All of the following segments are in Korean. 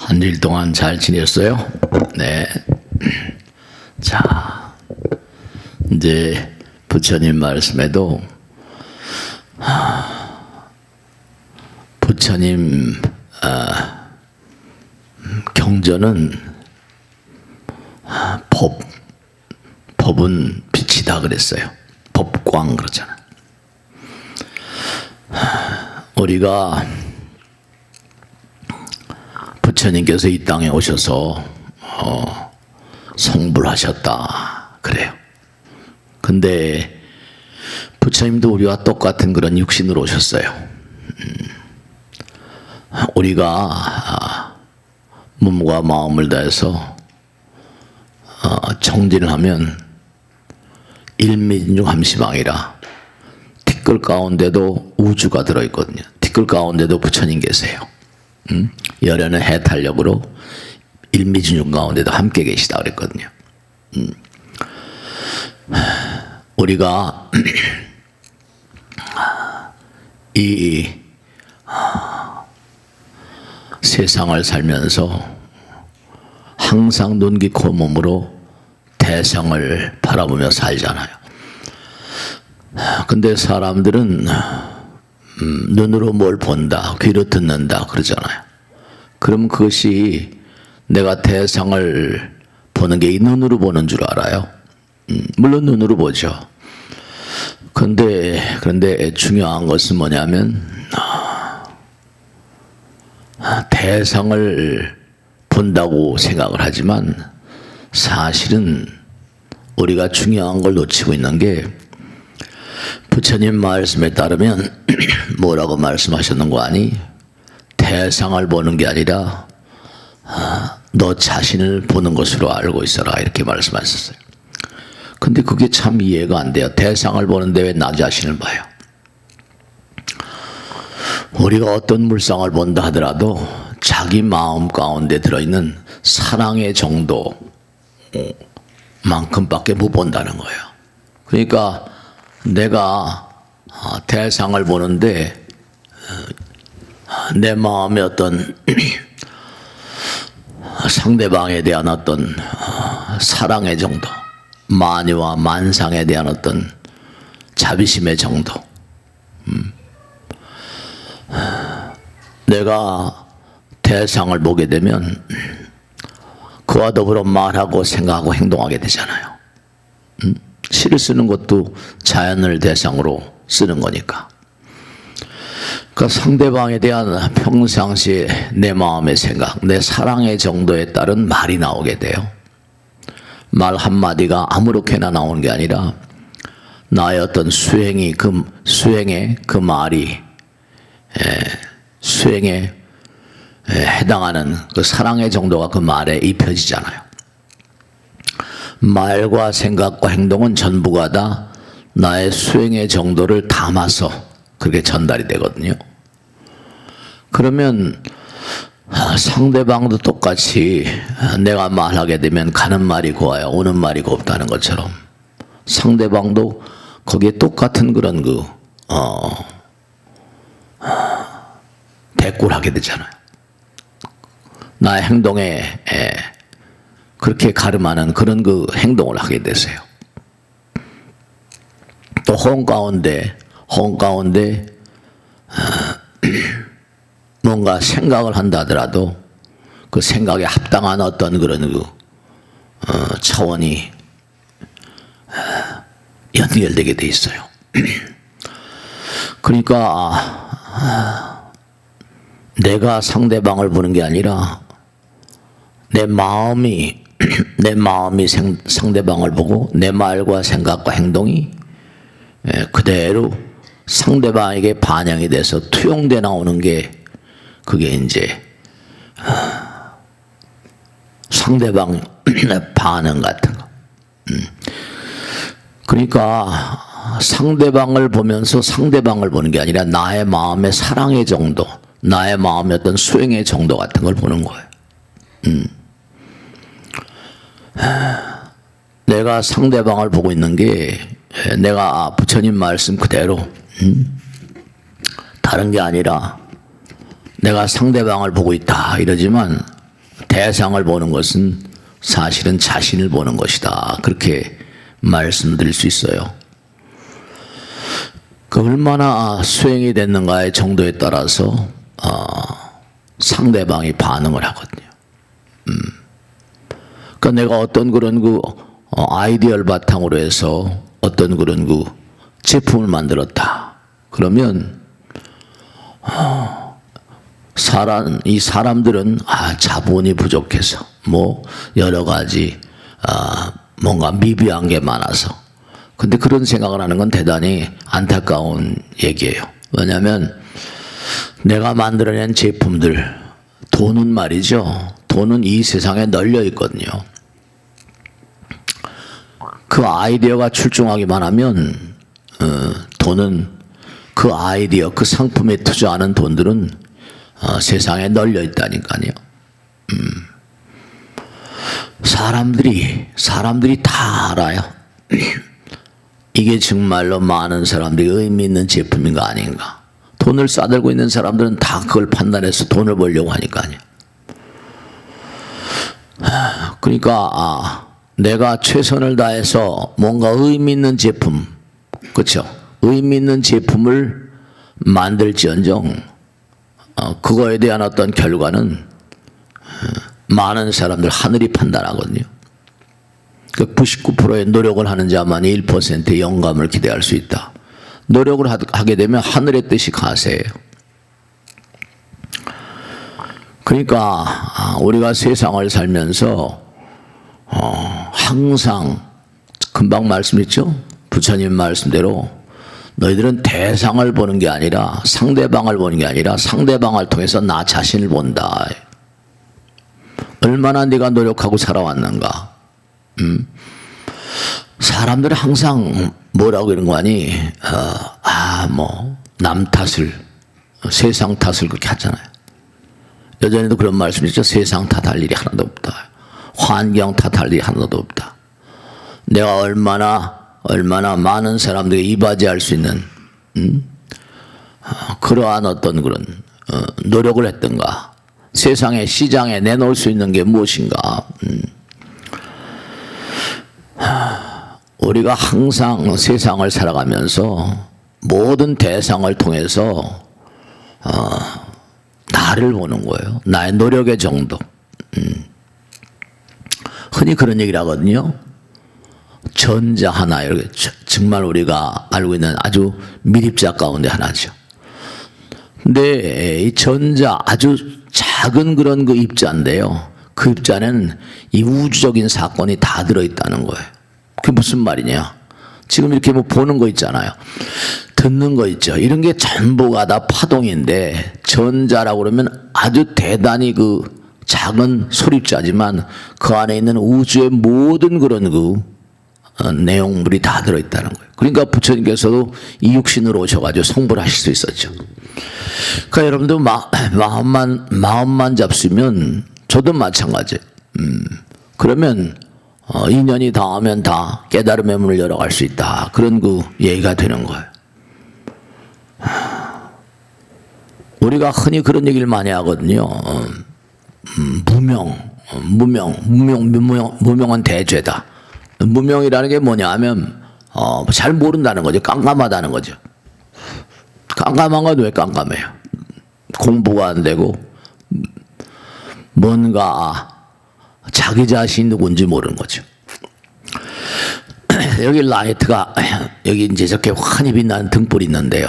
한 일 동안 잘 지냈어요? 네. 자, 이제 부처님 말씀에도 부처님 경전은 법은 빛이다 그랬어요. 법광 그러잖아. 우리가 부처님께서 이 땅에 오셔서 성불하셨다 그래요. 근데 부처님도 우리와 똑같은 그런 육신으로 오셨어요. 우리가 몸과 마음을 다해서 정진을 하면 일미진중함시망이라 티끌 가운데도 우주가 들어있거든요. 티끌 가운데도 부처님 계세요. 열연의 해탈력으로 일미진중 가운데도 함께 계시다 그랬거든요. 우리가 이 세상을 살면서 항상 눈, 귀, 코, 몸으로 대상을 바라보며 살잖아요. 근데 사람들은 눈으로 뭘 본다, 귀로 듣는다 그러잖아요. 그럼 그것이 내가 대상을 보는 게 이 눈으로 보는 줄 알아요. 물론 눈으로 보죠. 그런데 중요한 것은 뭐냐면 대상을 본다고 생각을 하지만 사실은 우리가 중요한 걸 놓치고 있는 게 부처님 말씀에 따르면 뭐라고 말씀하셨는 거 아니? 대상을 보는 게 아니라 너 자신을 보는 것으로 알고 있어라 이렇게 말씀하셨어요. 근데 그게 참 이해가 안 돼요. 대상을 보는데 왜 나 자신을 봐요? 우리가 어떤 물상을 본다 하더라도 자기 마음 가운데 들어있는 사랑의 정도만큼밖에 못 본다는 거예요. 그러니까 내가 대상을 보는데 내 마음의 어떤 상대방에 대한 어떤 사랑의 정도, 만유와 만상에 대한 어떤 자비심의 정도, 내가 대상을 보게 되면 그와 더불어 말하고 생각하고 행동하게 되잖아요. 시를 쓰는 것도 자연을 대상으로 쓰는 거니까. 그 상대방에 대한 평상시에 내 마음의 생각, 내 사랑의 정도에 따른 말이 나오게 돼요. 말 한마디가 아무렇게나 나오는 게 아니라 나의 어떤 수행에 그 말이 수행에 해당하는 그 사랑의 정도가 그 말에 입혀지잖아요. 말과 생각과 행동은 전부가 다 나의 수행의 정도를 담아서 그렇게 전달이 되거든요. 그러면 상대방도 똑같이 내가 말하게 되면 가는 말이 고와요. 오는 말이 곱다는 것처럼 상대방도 거기에 똑같은 그런 대꾸를 하게 되잖아요. 나의 행동에 그렇게 가름하는 그런 그 행동을 하게 되세요. 또 허운 가운데 뭔가 생각을 한다 하더라도 그 생각에 합당한 어떤 그런 차원이 연결되게 돼 있어요. 그러니까 내가 상대방을 보는 게 아니라 내 마음이 상대방을 보고 내 말과 생각과 행동이 그대로 상대방에게 반영이 돼서 투영돼 나오는 게 그게 이제 상대방 반응 같은 거. 그러니까 상대방을 보면서 상대방을 보는 게 아니라 나의 마음의 사랑의 정도, 나의 마음의 어떤 수행의 정도 같은 걸 보는 거예요. 내가 상대방을 보고 있는 게 내가 부처님 말씀 그대로 다른 게 아니라 내가 상대방을 보고 있다 이러지만 대상을 보는 것은 사실은 자신을 보는 것이다. 그렇게 말씀드릴 수 있어요. 그 얼마나 수행이 됐는가의 정도에 따라서 상대방이 반응을 하거든요. 그러니까 내가 어떤 그런 아이디어를 바탕으로 해서 어떤 그런 제품을 만들었다. 그러면 이 사람들은 자본이 부족해서 뭐 여러 가지 뭔가 미비한 게 많아서, 근데 그런 생각을 하는 건 대단히 안타까운 얘기예요. 왜냐하면 내가 만들어낸 제품들, 돈은 말이죠. 돈은 이 세상에 널려 있거든요. 그 아이디어가 출중하기만 하면 돈은 그 아이디어, 그 상품에 투자하는 돈들은 세상에 널려 있다니까요. 사람들이 다 알아요. 이게 정말로 많은 사람들이 의미 있는 제품인가 아닌가. 돈을 싸들고 있는 사람들은 다 그걸 판단해서 돈을 벌려고 하니까요. 그러니까 내가 최선을 다해서 뭔가 의미 있는 제품, 그렇죠? 의미 있는 제품을 만들지언정 그거에 대한 어떤 결과는 많은 사람들, 하늘이 판단하거든요. 그 99%의 노력을 하는 자만이 1%의 영감을 기대할 수 있다. 노력을 하게 되면 하늘의 뜻이 가세해요. 그러니까 우리가 세상을 살면서 항상 금방 말씀했죠? 부처님 말씀대로 너희들은 대상을 보는 게 아니라 상대방을 보는 게 아니라 상대방을 통해서 나 자신을 본다. 얼마나 네가 노력하고 살아왔는가. 사람들은 항상 뭐라고 이런 거 아니? 남 탓을, 세상 탓을 그렇게 하잖아요. 예전에도 그런 말씀이죠. 세상 탓할 일이 하나도 없다. 환경 탓할 일이 하나도 없다. 내가 얼마나 많은 사람들에게 이바지할 수 있는 그러한 어떤 그런 노력을 했던가. 세상의 시장에 내놓을 수 있는 게 무엇인가. 우리가 항상 세상을 살아가면서 모든 대상을 통해서 나를 보는 거예요. 나의 노력의 정도. 흔히 그런 얘기를 하거든요. 전자 하나, 이렇게 정말 우리가 알고 있는 아주 밀입자 가운데 하나죠. 근데 이 전자, 아주 작은 그런 입자인데요. 그 입자는 이 우주적인 사건이 다 들어있다는 거예요. 그게 무슨 말이냐? 지금 이렇게 보는 거 있잖아요. 듣는 거 있죠. 이런 게 전부가 다 파동인데, 전자라고 그러면 아주 대단히 작은 소립자지만 그 안에 있는 우주의 모든 그런 내용물이 다 들어있다는 거예요. 그러니까 부처님께서도 이 육신으로 오셔가지고 성불 하실 수 있었죠. 그러니까 여러분도 마음만 잡수면, 저도 마찬가지예요. 그러면 인연이 닿으면 다 깨달음의 문을 열어갈 수 있다. 그런 얘기가 되는 거예요. 우리가 흔히 그런 얘기를 많이 하거든요. 무명은 대죄다. 무명이라는 게 뭐냐 하면 잘 모른다는 거죠. 깜깜하다는 거죠. 깜깜한 건 왜 깜깜해요? 공부가 안 되고 뭔가 자기 자신이 누군지 모르는 거죠. 여기 라이트가, 여기 이제 저렇게 환히 빛나는 등불이 있는데요.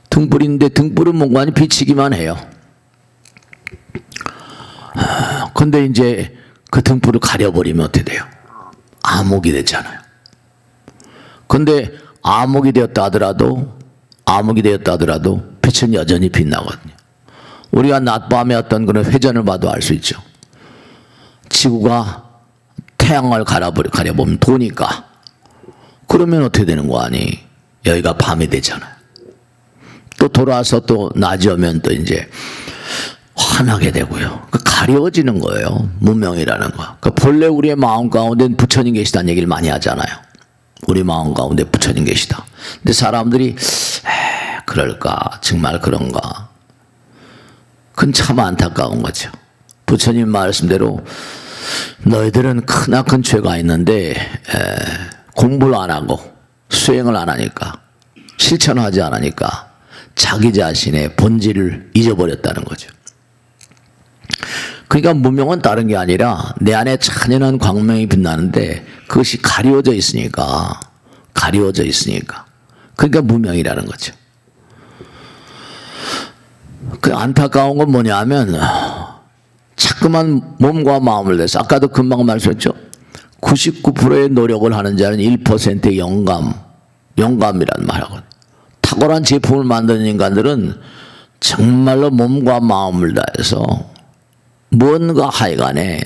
등불인데 등불은 뭔가 아니 비치기만 해요. 근데 이제 그 등불을 가려버리면 어떻게 돼요? 암흑이 되잖아요. 근데 암흑이 되었다 하더라도 빛은 여전히 빛나거든요. 우리가 낮밤에 어떤 그런 회전을 봐도 알 수 있죠. 지구가 태양을 가려보면 도니까. 그러면 어떻게 되는 거 아니? 여기가 밤이 되잖아요. 또 돌아와서 또 낮이 오면 또 이제 환하게 되고요. 가려워지는 거예요. 무명이라는 거. 본래 우리의 마음 가운데 부처님 계시다는 얘기를 많이 하잖아요. 우리 마음 가운데 부처님 계시다. 근데 사람들이 그럴까? 정말 그런가? 그건 참 안타까운 거죠. 부처님 말씀대로 너희들은 크나큰 죄가 있는데 공부를 안 하고 수행을 안 하니까, 실천하지 않으니까 자기 자신의 본질을 잊어버렸다는 거죠. 그러니까 무명은 다른 게 아니라 내 안에 찬연한 광명이 빛나는데 그것이 가리워져 있으니까, 그러니까 무명이라는 거죠. 그 안타까운 건 뭐냐면 자꾸만 몸과 마음을 내서, 아까도 금방 말씀했죠. 99%의 노력을 하는 자는 1%의 영감이란 말하거든요. 탁월한 제품을 만드는 인간들은 정말로 몸과 마음을 다해서 뭔가 하여간에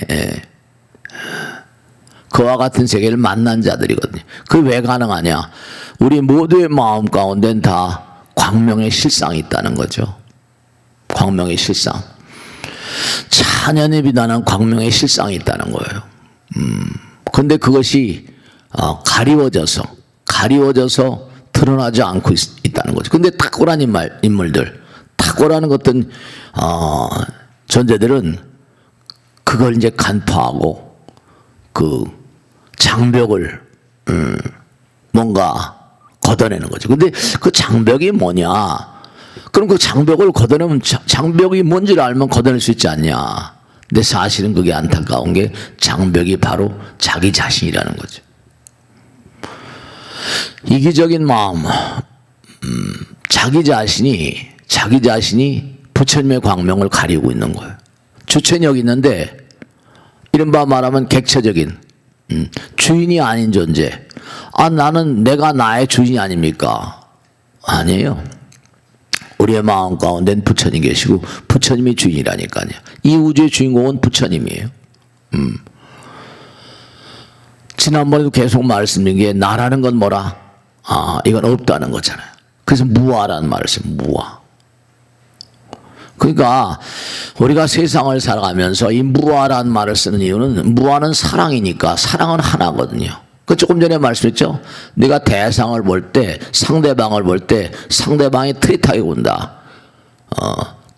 그와 같은 세계를 만난 자들이거든요. 그게 왜 가능하냐? 우리 모두의 마음 가운데는 다 광명의 실상이 있다는 거죠. 광명의 실상. 찬연히 빛나는 광명의 실상이 있다는 거예요. 근데 그것이 가리워져서 드러나지 않고 있다는 거죠. 근데 탁월한 인물들, 탁월한 어떤 존재들은 그걸 이제 간파하고 그 장벽을 뭔가 걷어내는 거죠. 근데 그 장벽이 뭐냐? 그럼 그 장벽을 걷어내면 장벽이 뭔지를 알면 걷어낼 수 있지 않냐? 근데 사실은 그게 안타까운 게 장벽이 바로 자기 자신이라는 거죠. 이기적인 마음, 자기 자신이 부처님의 광명을 가리고 있는 거예요. 주체력이 있는데 이른바 말하면 객체적인 주인이 아닌 존재. 나는 내가 나의 주인이 아닙니까? 아니에요. 우리의 마음 가운데는 부처님 계시고 부처님이 주인이라니까요. 이 우주의 주인공은 부처님이에요. 지난번에도 계속 말씀드린 게 나라는 건 뭐라? 이건 없다는 거잖아요. 그래서 무아라는 말을 써요. 무아. 그러니까 우리가 세상을 살아가면서 이 무아라는 말을 쓰는 이유는 무아는 사랑이니까, 사랑은 하나거든요. 그 조금 전에 말씀했죠. 네가 대상을 볼 때, 상대방을 볼 때 상대방이 트릿하게 본다.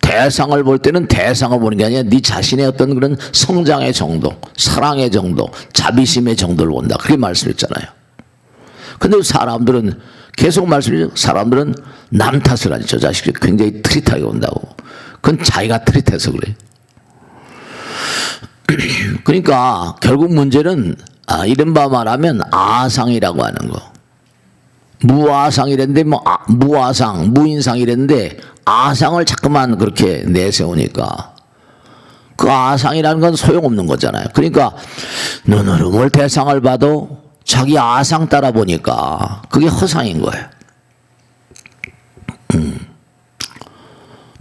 대상을 볼 때는 대상을 보는 게 아니라 네 자신의 어떤 그런 성장의 정도, 사랑의 정도, 자비심의 정도를 본다. 그렇게 말씀했잖아요. 근데 사람들은 계속 말씀드리죠. 사람들은 남 탓을 하죠. 저 자식이 굉장히 트릿하게 본다고. 그건 자기가 트릿해서 그래요. 그러니까 결국 문제는 이른바 말하면 아상이라고 하는 거. 무아상이랬는데 무아상, 무인상이랬는데 아상을 자꾸만 그렇게 내세우니까 그 아상이라는 건 소용없는 거잖아요. 그러니까 눈으로 뭘 대상을 봐도 자기 아상 따라 보니까 그게 허상인 거예요.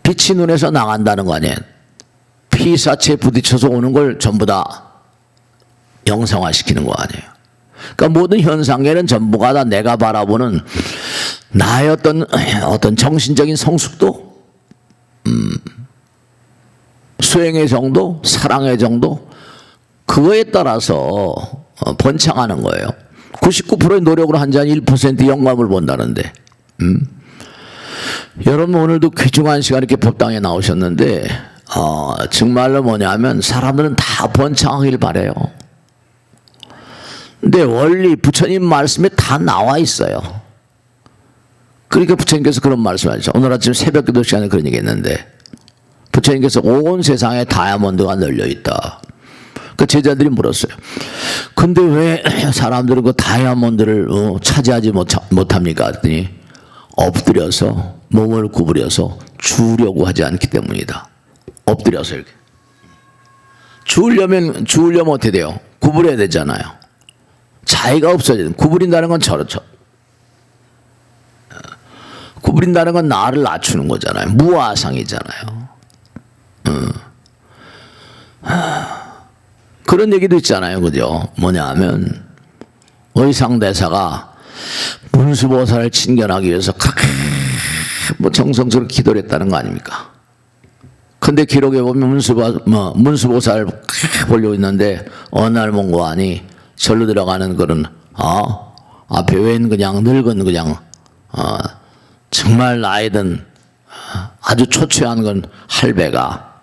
빛이 눈에서 나간다는 거 아니에요. 피사체에 부딪혀서 오는 걸 전부 다 영상화시키는 거 아니에요. 그러니까 모든 현상계는 전부가 다 내가 바라보는 나의 어떤 정신적인 성숙도, 수행의 정도, 사랑의 정도, 그거에 따라서 번창하는 거예요. 99%의 노력으로 한 잔 1% 영감을 본다는데, 여러분 오늘도 귀중한 시간 이렇게 법당에 나오셨는데 정말로 뭐냐면 사람들은 다 번창하길 바래요. 근데 원리 부처님 말씀에 다 나와 있어요. 그러니까 부처님께서 그런 말씀하셨죠. 오늘 아침 새벽 기도 시간에 그런 얘기 했는데 부처님께서 온 세상에 다이아몬드가 널려 있다. 그 제자들이 물었어요. 근데 왜 사람들은 그 다이아몬드를 차지하지 못합니까? 했더니 엎드려서 몸을 구부려서 주우려고 하지 않기 때문이다. 엎드려서 이렇게. 주우려면 어떻게 돼요? 구부려야 되잖아요. 자의가 없어야 돼요. 구부린다는 건 저렇죠. 구부린다는 건 나를 낮추는 거잖아요. 무아상이잖아요. 그런 얘기도 있잖아요. 그죠? 뭐냐 하면 의상대사가 문수보살을 친견하기 위해서 정성스럽게 기도를 했다는 거 아닙니까? 근데 기록에 보면 문수보살을 보려고 있는데 어느 날 뭔가하니 절로 들어가는 그런 앞에 웬 그냥 늙은 그냥 정말 나이 든 아주 초췌한 건 할배가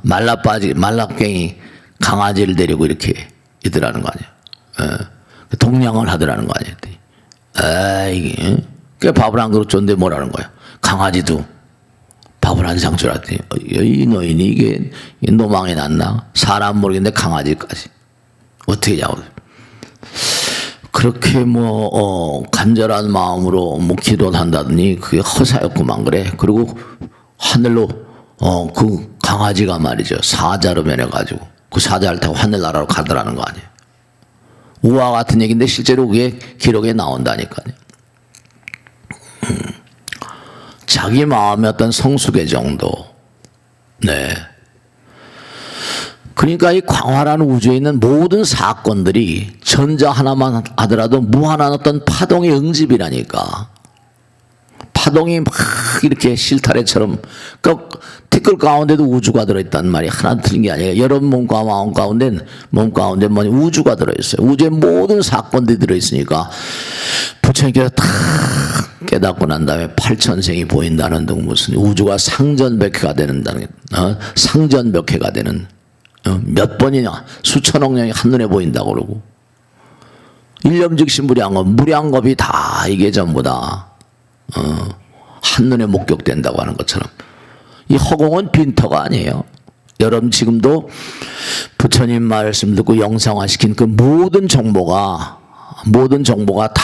말라깽이 강아지를 데리고 이렇게 있더라는 거 아니에요. 동냥을 하더라는 거 아니에요. 이게 그 밥을 안 그릇 줬는데 뭐라는 거야. 강아지도 밥을 한 상 줄었더니 이 노인이 이게 노망이 났나? 사람 모르겠는데 강아지까지 어떻게 자고 그렇게 간절한 마음으로 기도를 한다더니 그게 허사였구만 그래. 그리고 하늘로 그 강아지가 말이죠 사자로 변해가지고 그 사자를 타고 하늘나라로 가더라는 거 아니에요. 우화 같은 얘기인데 실제로 그게 기록에 나온다니까요. 자기 마음의 어떤 성숙의 정도. 네. 그러니까 이 광활한 우주에 있는 모든 사건들이 전자 하나만 하더라도 무한한 어떤 파동의 응집이라니까. 파동이 막 이렇게 실타래처럼 그 티끌 가운데도 우주가 들어있단 말이 하나 틀린 게 아니에요. 여러분 몸과 마음 가운데 뭐니 우주가 들어있어요. 우주의 모든 사건들이 들어있으니까 부처님께서 다 깨닫고 난 다음에 팔천생이 보인다는 등 무슨 우주가 상전벽해가 되는다는 상전벽해가 되는 몇 번이냐 수천억 년이 한눈에 보인다고 그러고 일념즉시 무량겁 무량겁이 다 이게 전부 다 한눈에 목격된다고 하는 것처럼 이 허공은 빈터가 아니에요. 여러분 지금도 부처님 말씀 듣고 영상화시킨 그 모든 정보가 다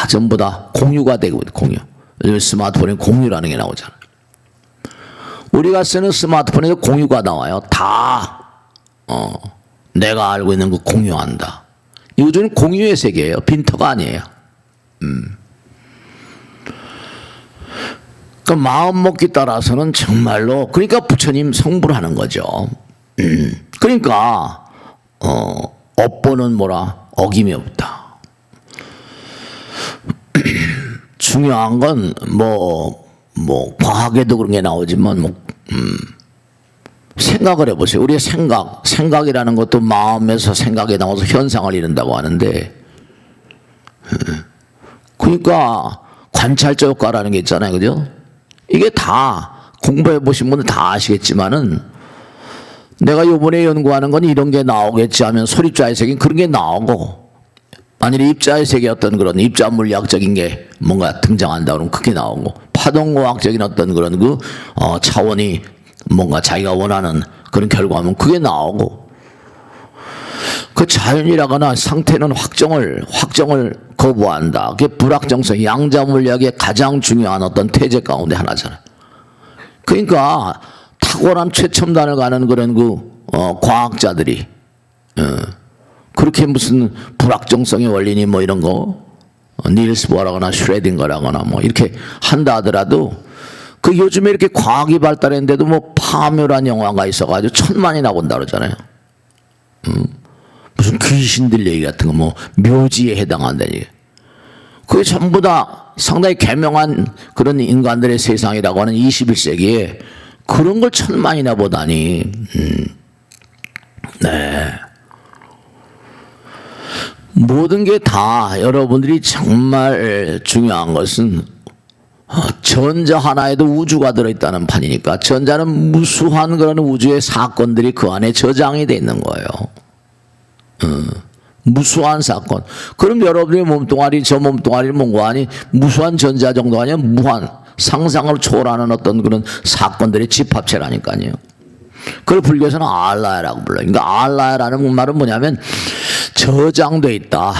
전부 다 공유가 되고 공유. 요즘 스마트폰에 공유라는 게 나오잖아요. 우리가 쓰는 스마트폰에서 공유가 나와요. 다 내가 알고 있는 거 공유한다. 이 우주는 공유의 세계예요. 빈터가 아니에요. 그 마음 먹기 따라서는 정말로 그러니까 부처님 성불을 하는 거죠. 그러니까 업보는 어김이 없다. 중요한 건 과학에도 그런 게 나오지만 생각을 해보세요. 우리의 생각이라는 것도 마음에서 생각이 나와서 현상을 이룬다고 하는데 그러니까 관찰자 효과라는 게 있잖아요. 그죠? 이게 다 공부해 보신 분은 다 아시겠지만은 내가 요번에 연구하는 건 이런 게 나오겠지 하면 소립자의 세계는 그런 게 나오고 만일에 입자의 세계 어떤 그런 입자 물리학적인 게 뭔가 등장한다 그러면 그게 나오고 파동과학적인 어떤 그런 차원이 뭔가 자기가 원하는 그런 결과면 그게 나오고 그 자연이라거나 상태는 확정을 거부한다. 그게 불확정성, 양자 물리학의 가장 중요한 어떤 태제 가운데 하나잖아요. 그러니까 탁월한 최첨단을 가는 그런 과학자들이 그렇게 무슨 불확정성의 원리니 이런 거 닐스 보어라거나 슈레딩거라거나 이렇게 한다 하더라도 그 요즘에 이렇게 과학이 발달했는데도 파묘란 영화가 있어가지고 천만이 나온다 그러잖아요. 무슨 귀신들 얘기 같은 거 묘지에 해당한다니. 그게 전부 다 상당히 개명한 그런 인간들의 세상이라고 하는 21세기에 그런 걸 천만이나 보다니. 네. 모든 게 다 여러분들이 정말 중요한 것은 전자 하나에도 우주가 들어있다는 판이니까 전자는 무수한 그런 우주의 사건들이 그 안에 저장이 돼 있는 거예요. 무수한 사건. 그럼 여러분의 몸뚱아리 저 몸뚱아리를 뭔가 무수한 전자 정도 아니면 무한 상상을 초월하는 어떤 그런 사건들의 집합체라니까요. 그걸 불교에서는 알라야라고 불러요. 그러니까 알라야라는 말은 뭐냐면 저장돼 있다.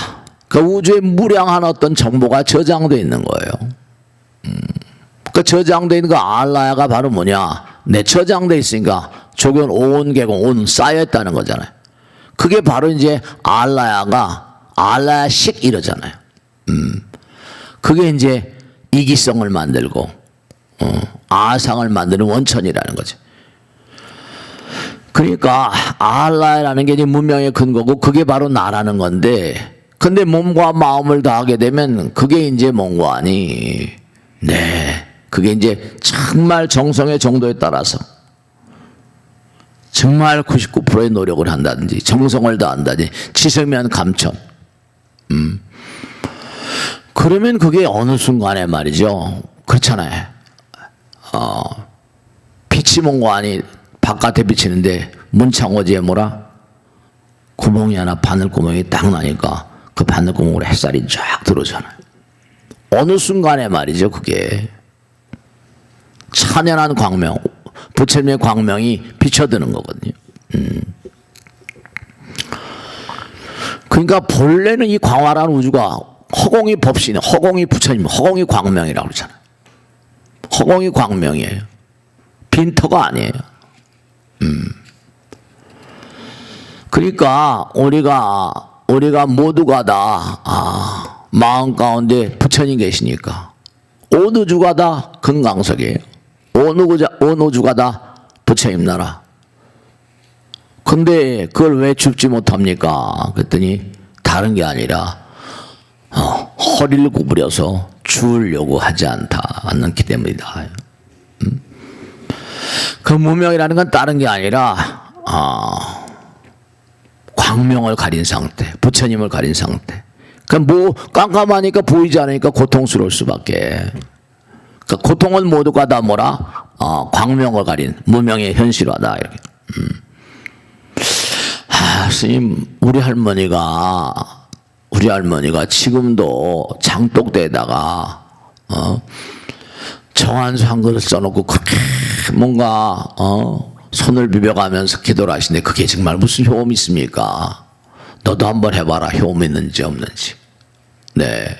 그 우주에 무량한 어떤 정보가 저장돼 있는 거예요. 그 저장돼 있는 그 알라야가 바로 뭐냐? 내 저장돼 있으니까 조견 온 개공 온 쌓여 있다는 거잖아요. 그게 바로 이제 알라야식 이러잖아요. 그게 이제 이기성을 만들고 아상을 만드는 원천이라는 거죠. 그러니까 알라야라는 게 이제 문명의 근거고 그게 바로 나라는 건데 근데 몸과 마음을 다하게 되면 그게 이제 뭔가 아니 네 그게 이제 정말 정성의 정도에 따라서 정말 99%의 노력을 한다든지 정성을 다한다든지 지성면 감천 그러면 그게 어느 순간에 말이죠 그렇잖아요 빛이 뭔가 아니 바깥에 비치는데 문창호지에 뭐라? 구멍이 하나, 바늘구멍이 딱 나니까 그 바늘구멍으로 햇살이 쫙 들어오잖아요. 어느 순간에 말이죠, 그게 찬연한 광명, 부처님의 광명이 비춰드는 거거든요. 그러니까 본래는 이 광활한 우주가 허공이 법신, 허공이 부처님, 허공이 광명이라고 그러잖아요. 허공이 광명이에요. 빈터가 아니에요. 그러니까 우리가 모두가 다 마음 가운데 부처님 계시니까 온 우주가 다 금강석이에요. 온 우주가 다 부처님 나라. 근데 그걸 왜 줍지 못합니까? 그랬더니 다른 게 아니라 허리를 구부려서 주려고 하지 않기 때문이다. 그 무명이라는 건 다른 게 아니라 광명을 가린 상태, 부처님을 가린 상태. 그러니까 뭐 깜깜하니까 보이지 않으니까 고통스러울 수밖에. 그러니까 고통은 모두가 다 뭐라? 광명을 가린 무명의 현실화다. 이렇게. 스님, 우리 할머니가 지금도 장독대에다가 정한수 한 그릇 써놓고 그렇게 뭔가 손을 비벼가면서 기도를 하시는데 그게 정말 무슨 효험이 있습니까? 너도 한번 해봐라. 효험이 있는지 없는지. 네,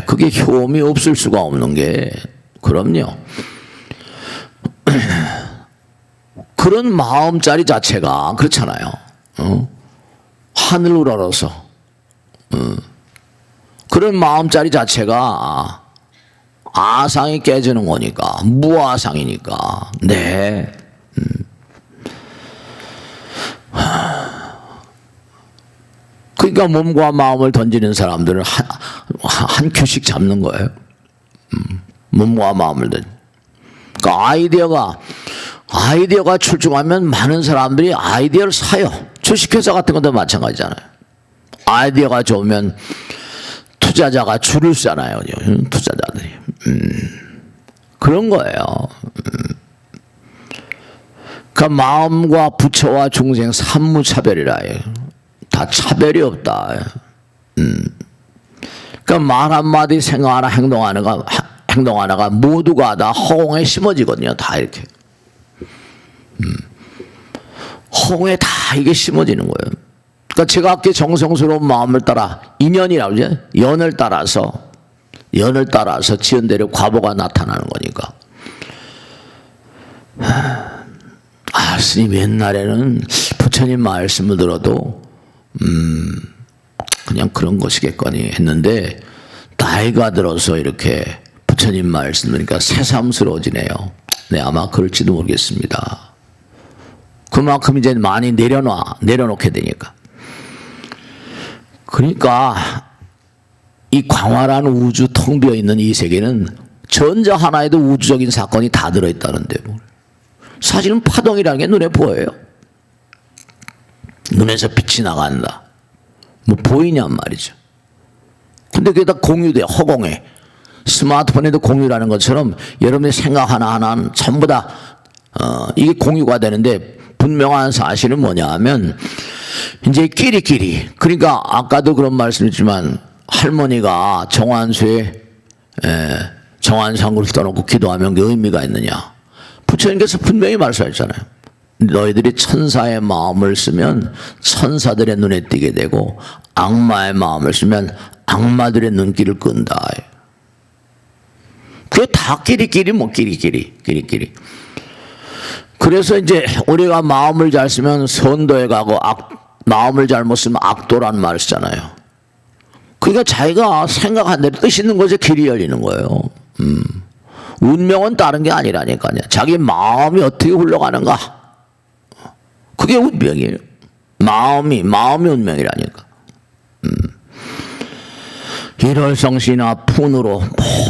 그게 효험이 없을 수가 없는 게, 그럼요. 그런 마음자리 자체가 그렇잖아요. 하늘 우러러서 그런 마음자리 자체가 아상이 깨지는 거니까, 무아상이니까. 네. 그러니까 몸과 마음을 던지는 사람들은 한 큐씩 잡는 거예요. 몸과 마음을 던지. 그러니까 아이디어가 출중하면 많은 사람들이 아이디어를 사요. 주식회사 같은 것도 마찬가지잖아요. 아이디어가 좋으면 투자자가 줄을 서잖아요. 투자자들이. 그런 거예요. 그러니까 마음과 부처와 중생 삼무차별이라 해요. 다 차별이 없다. 그러니까 말 한마디, 생각 하나, 행동 하나가 모두가 다 허공에 심어지거든요. 다 이렇게. 허공에 다 이게 심어지는 거예요. 그러니까 제각기 정성스러운 마음을 따라, 인연이라고 그러죠. 연을 따라서 지연대로 과보가 나타나는 거니까. 스님, 옛날에는 부처님 말씀을 들어도 그냥 그런 것이겠거니 했는데, 나이가 들어서 이렇게 부처님 말씀 들으니까 새삼스러워지네요. 네, 아마 그럴지도 모르겠습니다. 그만큼 이제 많이 내려놓게 되니까. 그러니까 이 광활한 우주 텅 비어 있는 이 세계는 전자 하나에도 우주적인 사건이 다 들어있다는데, 사실은 파동이라는 게 눈에 보여요. 눈에서 빛이 나간다. 뭐 보이냔 말이죠. 근데 그게 다 공유돼, 허공에. 스마트폰에도 공유라는 것처럼 여러분의 생각 하나하나는 전부 다 이게 공유가 되는데, 분명한 사실은 뭐냐 하면 이제 끼리끼리, 그러니까 아까도 그런 말씀했지만 할머니가 정한수한 그릇 떠놓고 기도하면 그 의미가 있느냐. 부처님께서 분명히 말씀하셨잖아요. 너희들이 천사의 마음을 쓰면 천사들의 눈에 띄게 되고 악마의 마음을 쓰면 악마들의 눈길을 끈다. 그게 다 끼리끼리. 그래서 이제 우리가 마음을 잘 쓰면 선도에 가고 마음을 잘못 쓰면 악도라는 말을 쓰잖아요. 그러니까 자기가 생각한 대로 뜻 있는 곳에 길이 열리는 거예요. 운명은 다른 게 아니라니까요. 자기 마음이 어떻게 흘러가는가. 그게 운명이에요. 마음이 운명이라니까. 일월성시나 푼으로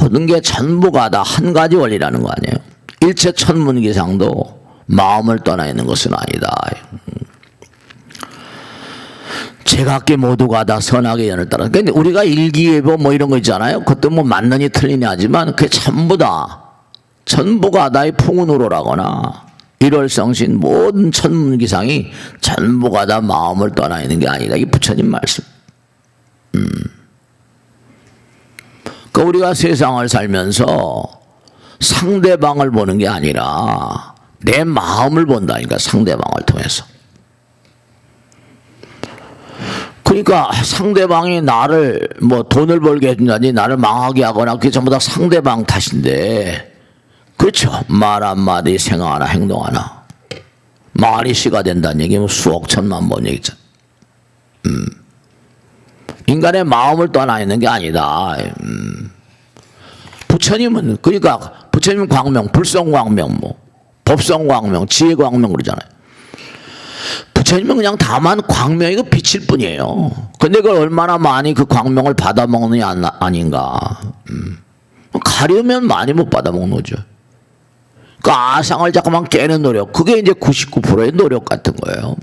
모든 게 전부가 다 한 가지 원리라는 거 아니에요. 일체 천문기상도 마음을 떠나 있는 것은 아니다. 제각기 모두가 다 선악의 연을 따라. 근데 우리가 일기예보 뭐 이런 거 있잖아요. 그것도 뭐 맞느니 틀리니 하지만 그게 전부가 다의 풍운으로라거나 일월성신 모든 천문기상이 전부가 다 마음을 떠나 있는 게 아니다. 이 부처님 말씀. 그러니까 우리가 세상을 살면서 상대방을 보는 게 아니라 내 마음을 본다니까, 상대방을 통해서. 그러니까 상대방이 나를 뭐 돈을 벌게 해준다니 나를 망하게 하거나 그게 전부 다 상대방 탓인데, 그렇죠. 말 한마디, 생각 하나, 행동 하나. 말이 씨가 된다는 얘기는 수억 천만 번 얘기죠. 인간의 마음을 떠나 있는 게 아니다. 부처님은, 그러니까 부처님 광명, 불성광명, 뭐 법성광명, 지혜광명 그러잖아요. 부처님은 그냥 다만 광명이 그 빛일 뿐이에요. 근데 그걸 얼마나 많이 그 광명을 받아먹느냐 아닌가. 가려면 많이 못 받아먹는 거죠. 그 아상을 자꾸만 깨는 노력, 그게 이제 99%의 노력 같은 거예요.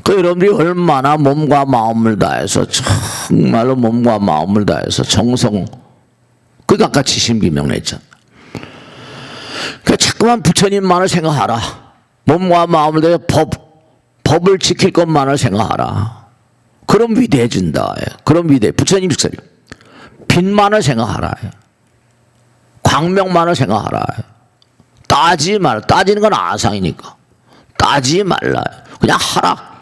그 여러분들이 얼마나 몸과 마음을 다해서, 정말로 몸과 마음을 다해서 정성, 그게 아까 지심비명했잖아. 그 자꾸만 부처님만을 생각하라. 몸과 마음을 다해 법을 지킬 것만을 생각하라. 그럼 위대해진다. 그럼 위대해. 부처님 직설이 빛만을 생각하라. 광명만을 생각하라. 따지지 말라. 따지는 건 아상이니까. 따지지 말라. 그냥 하라.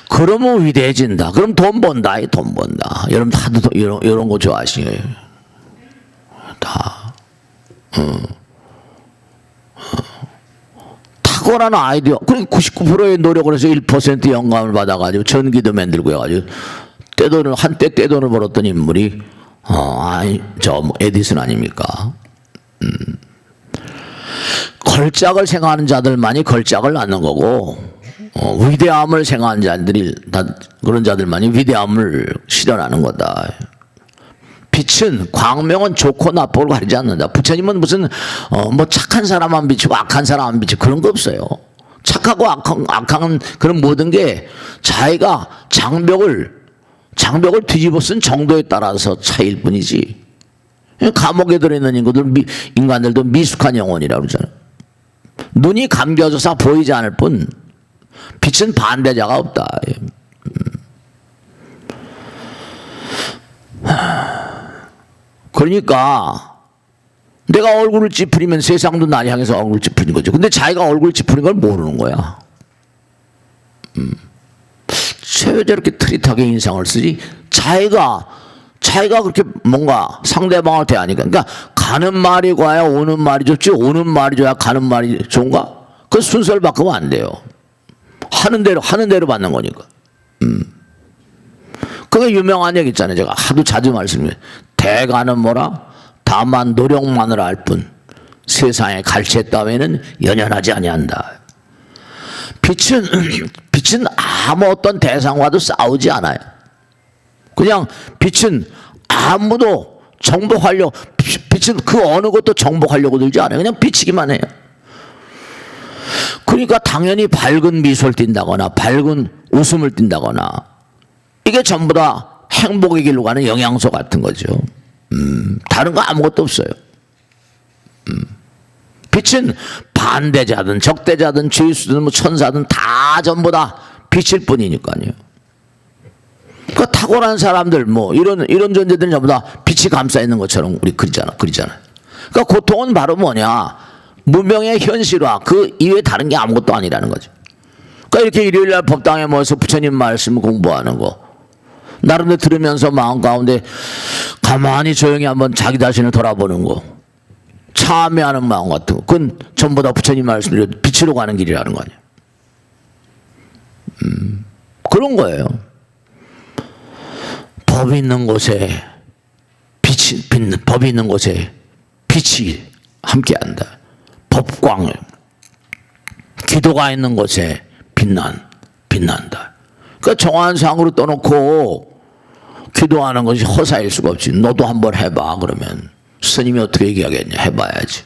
그러면 위대해진다. 그럼 돈 번다. 돈 번다. 여러분 다들 이런 거 좋아하시네요. 다. 탁월한 아이디어. 그러니까 99%의 노력을 해서 1% 영감을 받아가지고 전기도 만들고 해가지고 한때 떼돈을 벌었던 인물이 뭐 에디슨 아닙니까? 걸작을 생각하는 자들만이 걸작을 낳는 거고, 위대함을 생각하는 자들이 그런 자들만이 위대함을 실현하는 거다. 빛은, 광명은 좋고 나쁘고 가리지 않는다. 부처님은 무슨 뭐 착한 사람만 비추고 악한 사람 안 비추고 그런 거 없어요. 착하고 악한 그런 모든 게 자기가 장벽을 뒤집어 쓴 정도에 따라서 차이일 뿐이지. 감옥에 들어있는 인간들도 미숙한 영혼이라고 그러잖아요. 눈이 감겨져서 보이지 않을 뿐 빛은 반대자가 없다. 그러니까 내가 얼굴을 찌푸리면 세상도 날 향해서 얼굴을 찌푸리는 거죠. 근데 자기가 얼굴을 찌푸리는 걸 모르는 거야. 왜 저렇게 트릿하게 인상을 쓰지? 자기가 그렇게 뭔가 상대방을 대하니까. 그러니까 가는 말이 과야 오는 말이 좋지, 오는 말이 좋아야 가는 말이 좋은가? 그 순서를 바꾸면 안 돼요. 하는 대로 받는 거니까. 그게 유명한 얘기 있잖아요. 제가 하도 자주 말씀드려요. 대가는 뭐라? 다만 노력만을 알 뿐 세상의 갈채 따위는 연연하지 아니한다. 빛은 아무 어떤 대상과도 싸우지 않아요. 그냥 빛은 아무도 정복하려고, 빛은 그 어느 것도 정복하려고 들지 않아요. 그냥 비치기만 해요. 그러니까 당연히 밝은 미소를 띈다거나 밝은 웃음을 띈다거나 이게 전부 다 행복의 길로 가는 영양소 같은 거죠. 다른 거 아무것도 없어요. 빛은 반대자든 적대자든 죄수든 뭐 천사든 다 전부 다 빛일 뿐이니까요. 그 탁월한 사람들 뭐 이런 존재들은 전부 다 빛이 감싸 있는 것처럼 우리 그리잖아. 그러니까 고통은 바로 뭐냐? 무명의 현실화, 그 이외에 다른 게 아무것도 아니라는 거죠. 그러니까 이렇게 일요일날 법당에 모여서 부처님 말씀 공부하는 거, 나름대로 들으면서 마음 가운데 가만히 조용히 한번 자기 자신을 돌아보는 거, 참여하는 마음 같은 거, 그건 전부 다 부처님 말씀대로 빛으로 가는 길이라는 거 아니에요. 그런 거예요. 법이 있는 곳에 법이 있는 곳에 빛이 함께한다. 법광, 기도가 있는 곳에 빛난다. 그러니까 정한상으로 떠놓고 기도하는 것이 허사일 수가 없지. 너도 한번 해봐. 그러면 스님이 어떻게 얘기하겠냐. 해봐야지.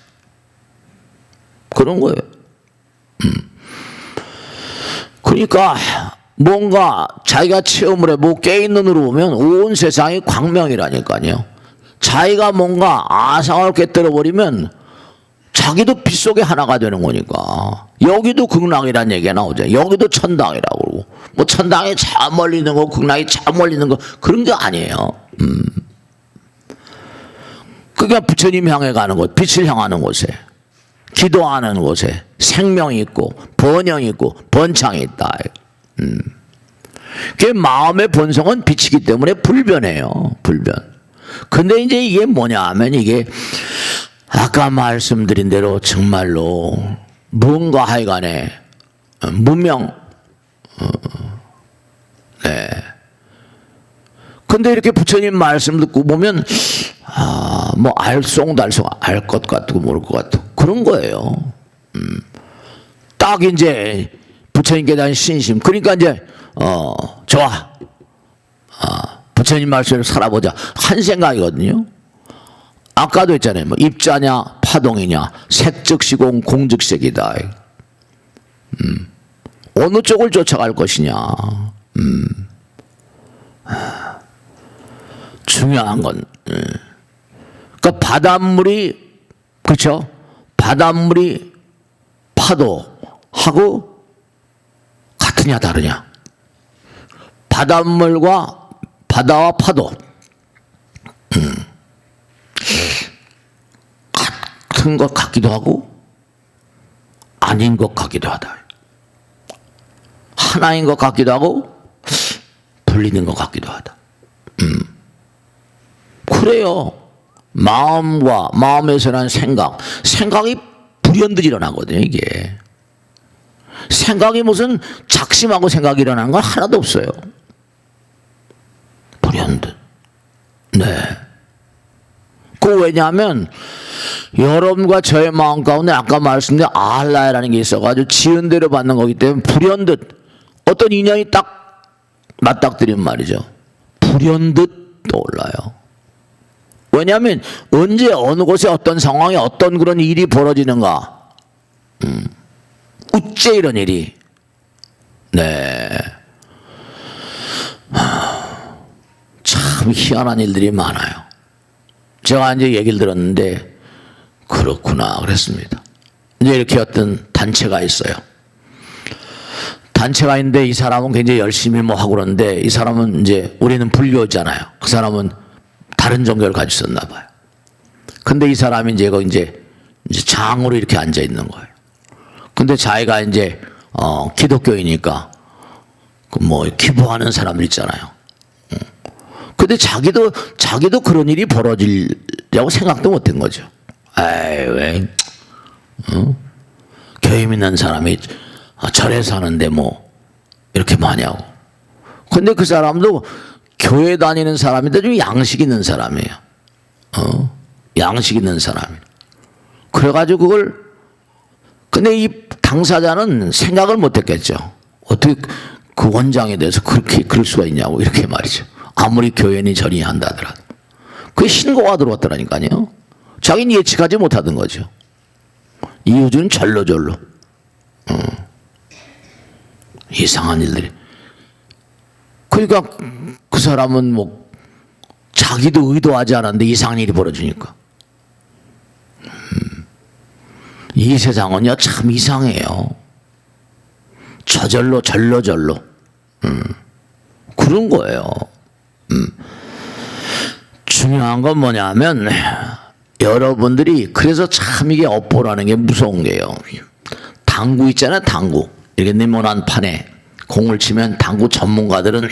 그런 거예요. 그러니까 뭔가 자기가 체험을 해보고 깨있는 눈으로 보면 온 세상이 광명이라니까요. 자기가 뭔가 아상을 깨뜨려 버리면 자기도 빛 속에 하나가 되는 거니까. 여기도 극락이라는 얘기가 나오죠. 여기도 천당이라고 그러고, 뭐 천당에 저 멀리 있는 거, 극락이 저 멀리 있는 거, 그런 게 아니에요. 그러니까 부처님 향해 가는 곳, 빛을 향하는 곳에, 기도하는 곳에 생명이 있고 번영이 있고 번창이 있다. 그 마음의 본성은 빛이기 때문에 불변해요. 불변. 근데 이제 이게 뭐냐 하면, 이게 아까 말씀드린 대로 정말로 뭔가 하여간에 무명, 네. 근데 이렇게 부처님 말씀 듣고 보면, 뭐 알쏭달쏭 알 것 같고 모를 것 같고 그런 거예요. 딱 이제 부처님께 대한 신심. 그러니까 이제 좋아. 부처님 말씀을 살아보자. 한 생각이거든요. 아까도 했잖아요. 뭐 입자냐 파동이냐, 색즉 시공 공즉 색이다. 어느 쪽을 쫓아갈 것이냐. 중요한 건, 그러니까 바닷물이, 그렇죠? 바닷물이 파도하고 같으냐 다르냐? 바닷물과 바다와 파도 같은 것 같기도 하고 아닌 것 같기도 하다. 하나인 것 같기도 하고 불리는 것 같기도 하다. 그래요. 마음과 마음에서 난 생각이 불현듯 일어나거든요. 이게 생각이 무슨 작심하고 생각이 일어나는 건 하나도 없어요. 불현듯. 네. 그 왜냐하면 여러분과 저의 마음 가운데 아까 말씀드린 알라라는 게 있어가지고 지은 대로 받는 거기 때문에 불현듯 어떤 인연이 딱 맞닥뜨리면 말이죠. 불현듯 떠올라요. 왜냐하면 언제 어느 곳에 어떤 상황에 어떤 그런 일이 벌어지는가. 어째 이런 일이. 네. 참 희한한 일들이 많아요. 제가 이제 얘기를 들었는데 그렇구나 그랬습니다. 이제 이렇게 어떤 단체가 있어요. 단체가 있는데 이 사람은 굉장히 열심히 뭐 하고 그러는데 이 사람은 이제 우리는 불교잖아요. 그 사람은 다른 종교를 가지고 있었나 봐요. 근데 이 사람이 이제 이제 장으로 이렇게 앉아 있는 거예요. 근데 자기가 이제 기독교이니까 그 뭐 기부하는 사람들 있잖아요. 근데 자기도 그런 일이 벌어지려고 생각도 못한 거죠. 에이 왜 교회 믿는 사람이 절에 사는데 뭐 이렇게 많이 하고. 근데 그 사람도 교회 다니는 사람인데 좀 양식 있는 사람이에요. 양식 있는 사람이에요. 그래가지고 그걸, 근데 이 당사자는 생각을 못 했겠죠. 어떻게 그 원장에 대해서 그렇게 그럴 수가 있냐고, 이렇게 말이죠. 아무리 교회니 절이 한다 하더라도. 그게 신고가 들어왔더라니까요. 자기는 예측하지 못하던 거죠. 이우주는 절로. 이상한 일들이. 그러니까 그 사람은 뭐 자기도 의도하지 않았는데 이상한 일이 벌어지니까. 이 세상은요 참 이상해요. 저절로 절로. 그런 거예요. 중요한 건 뭐냐면 여러분들이 그래서 참 이게 업보라는 게 무서운 게요. 당구 있잖아요. 당구. 이렇게 네모난 판에 공을 치면 당구 전문가들은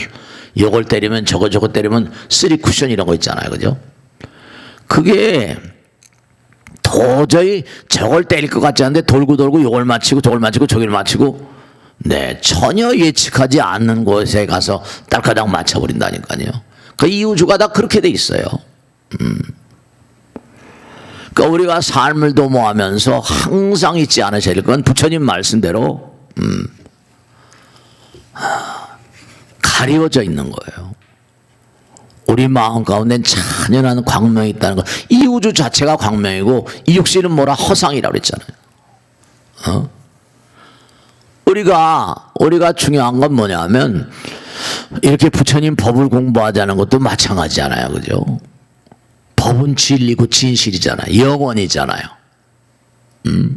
이걸 때리면 저거 때리면 3쿠션 이런 거 있잖아요. 그죠? 그게 도저히 저걸 때릴 것 같지 않은데 돌고 이걸 맞히고 저걸 맞히고 저걸 맞히고, 네, 전혀 예측하지 않는 곳에 가서 딸까닥 맞춰버린다니까요. 그 이우주가 다 그렇게 돼 있어요. 그러니까 우리가 삶을 도모하면서 항상 잊지 않으셔야 될 건 부처님 말씀대로 가리워져 있는 거예요. 우리 마음 가운데 찬연한 광명이 있다는 거. 이 우주 자체가 광명이고 이 육신은 뭐라 허상이라고 그랬잖아요. 우리가 중요한 건 뭐냐면 이렇게 부처님 법을 공부하자는 것도 마찬가지잖아요. 그죠? 법은 진리고 진실이잖아요. 영원이잖아요.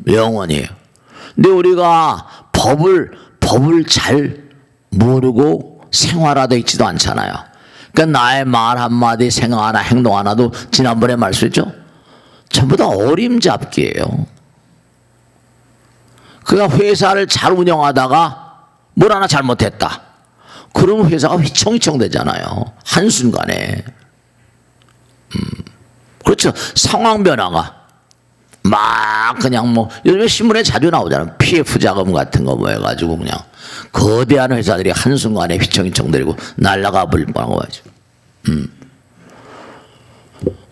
영원히요. 근데 우리가 법을 잘 모르고 생활화되어 있지도 않잖아요. 그러니까 나의 말 한마디, 생각 하나, 행동 하나도 지난번에 말씀했죠. 전부 다 어림잡기예요. 그러니까 회사를 잘 운영하다가 뭘 하나 잘못했다. 그러면 회사가 휘청휘청 되잖아요. 한순간에. 그렇죠. 상황 변화가 막 그냥 뭐 요즘에 신문에 자주 나오잖아요. PF 자금 같은 거 뭐 해가지고 그냥 거대한 회사들이 한순간에 휘청휘청 되고 날아가 버릴 뻔한 거죠.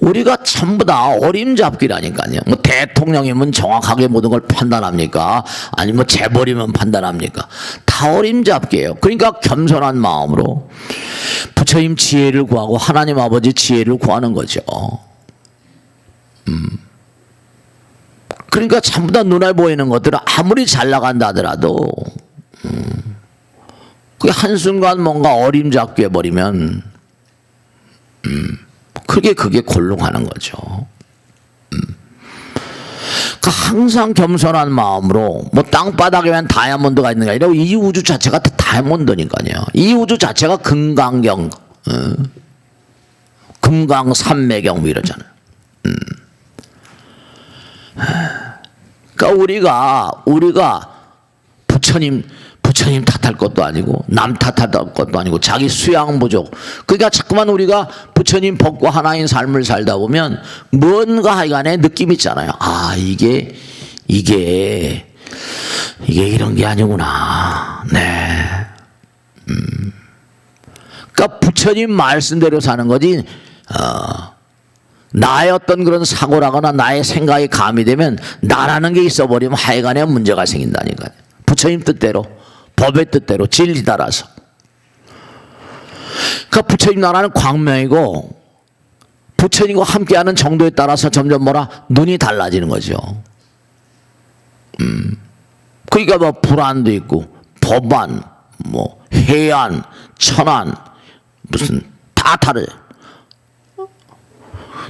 우리가 전부 다 어림잡기라니까요. 뭐 대통령이면 정확하게 모든 걸 판단합니까? 아니면 뭐 재벌이면 판단합니까? 다 어림잡기예요. 그러니까 겸손한 마음으로 부처님 지혜를 구하고 하나님 아버지 지혜를 구하는 거죠. 그러니까 전부 다 눈에 보이는 것들은 아무리 잘 나간다 하더라도 그게 한순간 뭔가 어림잡기 해버리면 그게 곤롱하는 거죠. 그러니까 항상 겸손한 마음으로 뭐 땅바닥에만 다이아몬드가 있는 게 아니라 이 우주 자체가 다 다이아몬드니까요. 이 우주 자체가 금강경, 금강산매경 뭐 이러잖아요. 그러니까 우리가 부처님 탓할 것도 아니고 남 탓할 것도 아니고 자기 수양 부족. 그러니까 자꾸만 우리가 부처님 법과 하나인 삶을 살다 보면 뭔가 하여간에 느낌 있잖아요. 아 이게 이런 게 아니구나. 네. 그러니까 부처님 말씀대로 사는 거지. 나의 어떤 그런 사고라거나 나의 생각이 가미되면 나라는 게 있어버리면 하여간에 문제가 생긴다니까요. 부처님 뜻대로 법의 뜻대로 진리 따라서. 그러니까 부처님 나라는 광명이고 부처님과 함께하는 정도에 따라서 점점 눈이 달라지는 거죠. 그러니까 뭐 불안도 있고 법안, 뭐 해안, 천안 무슨 다 다르죠.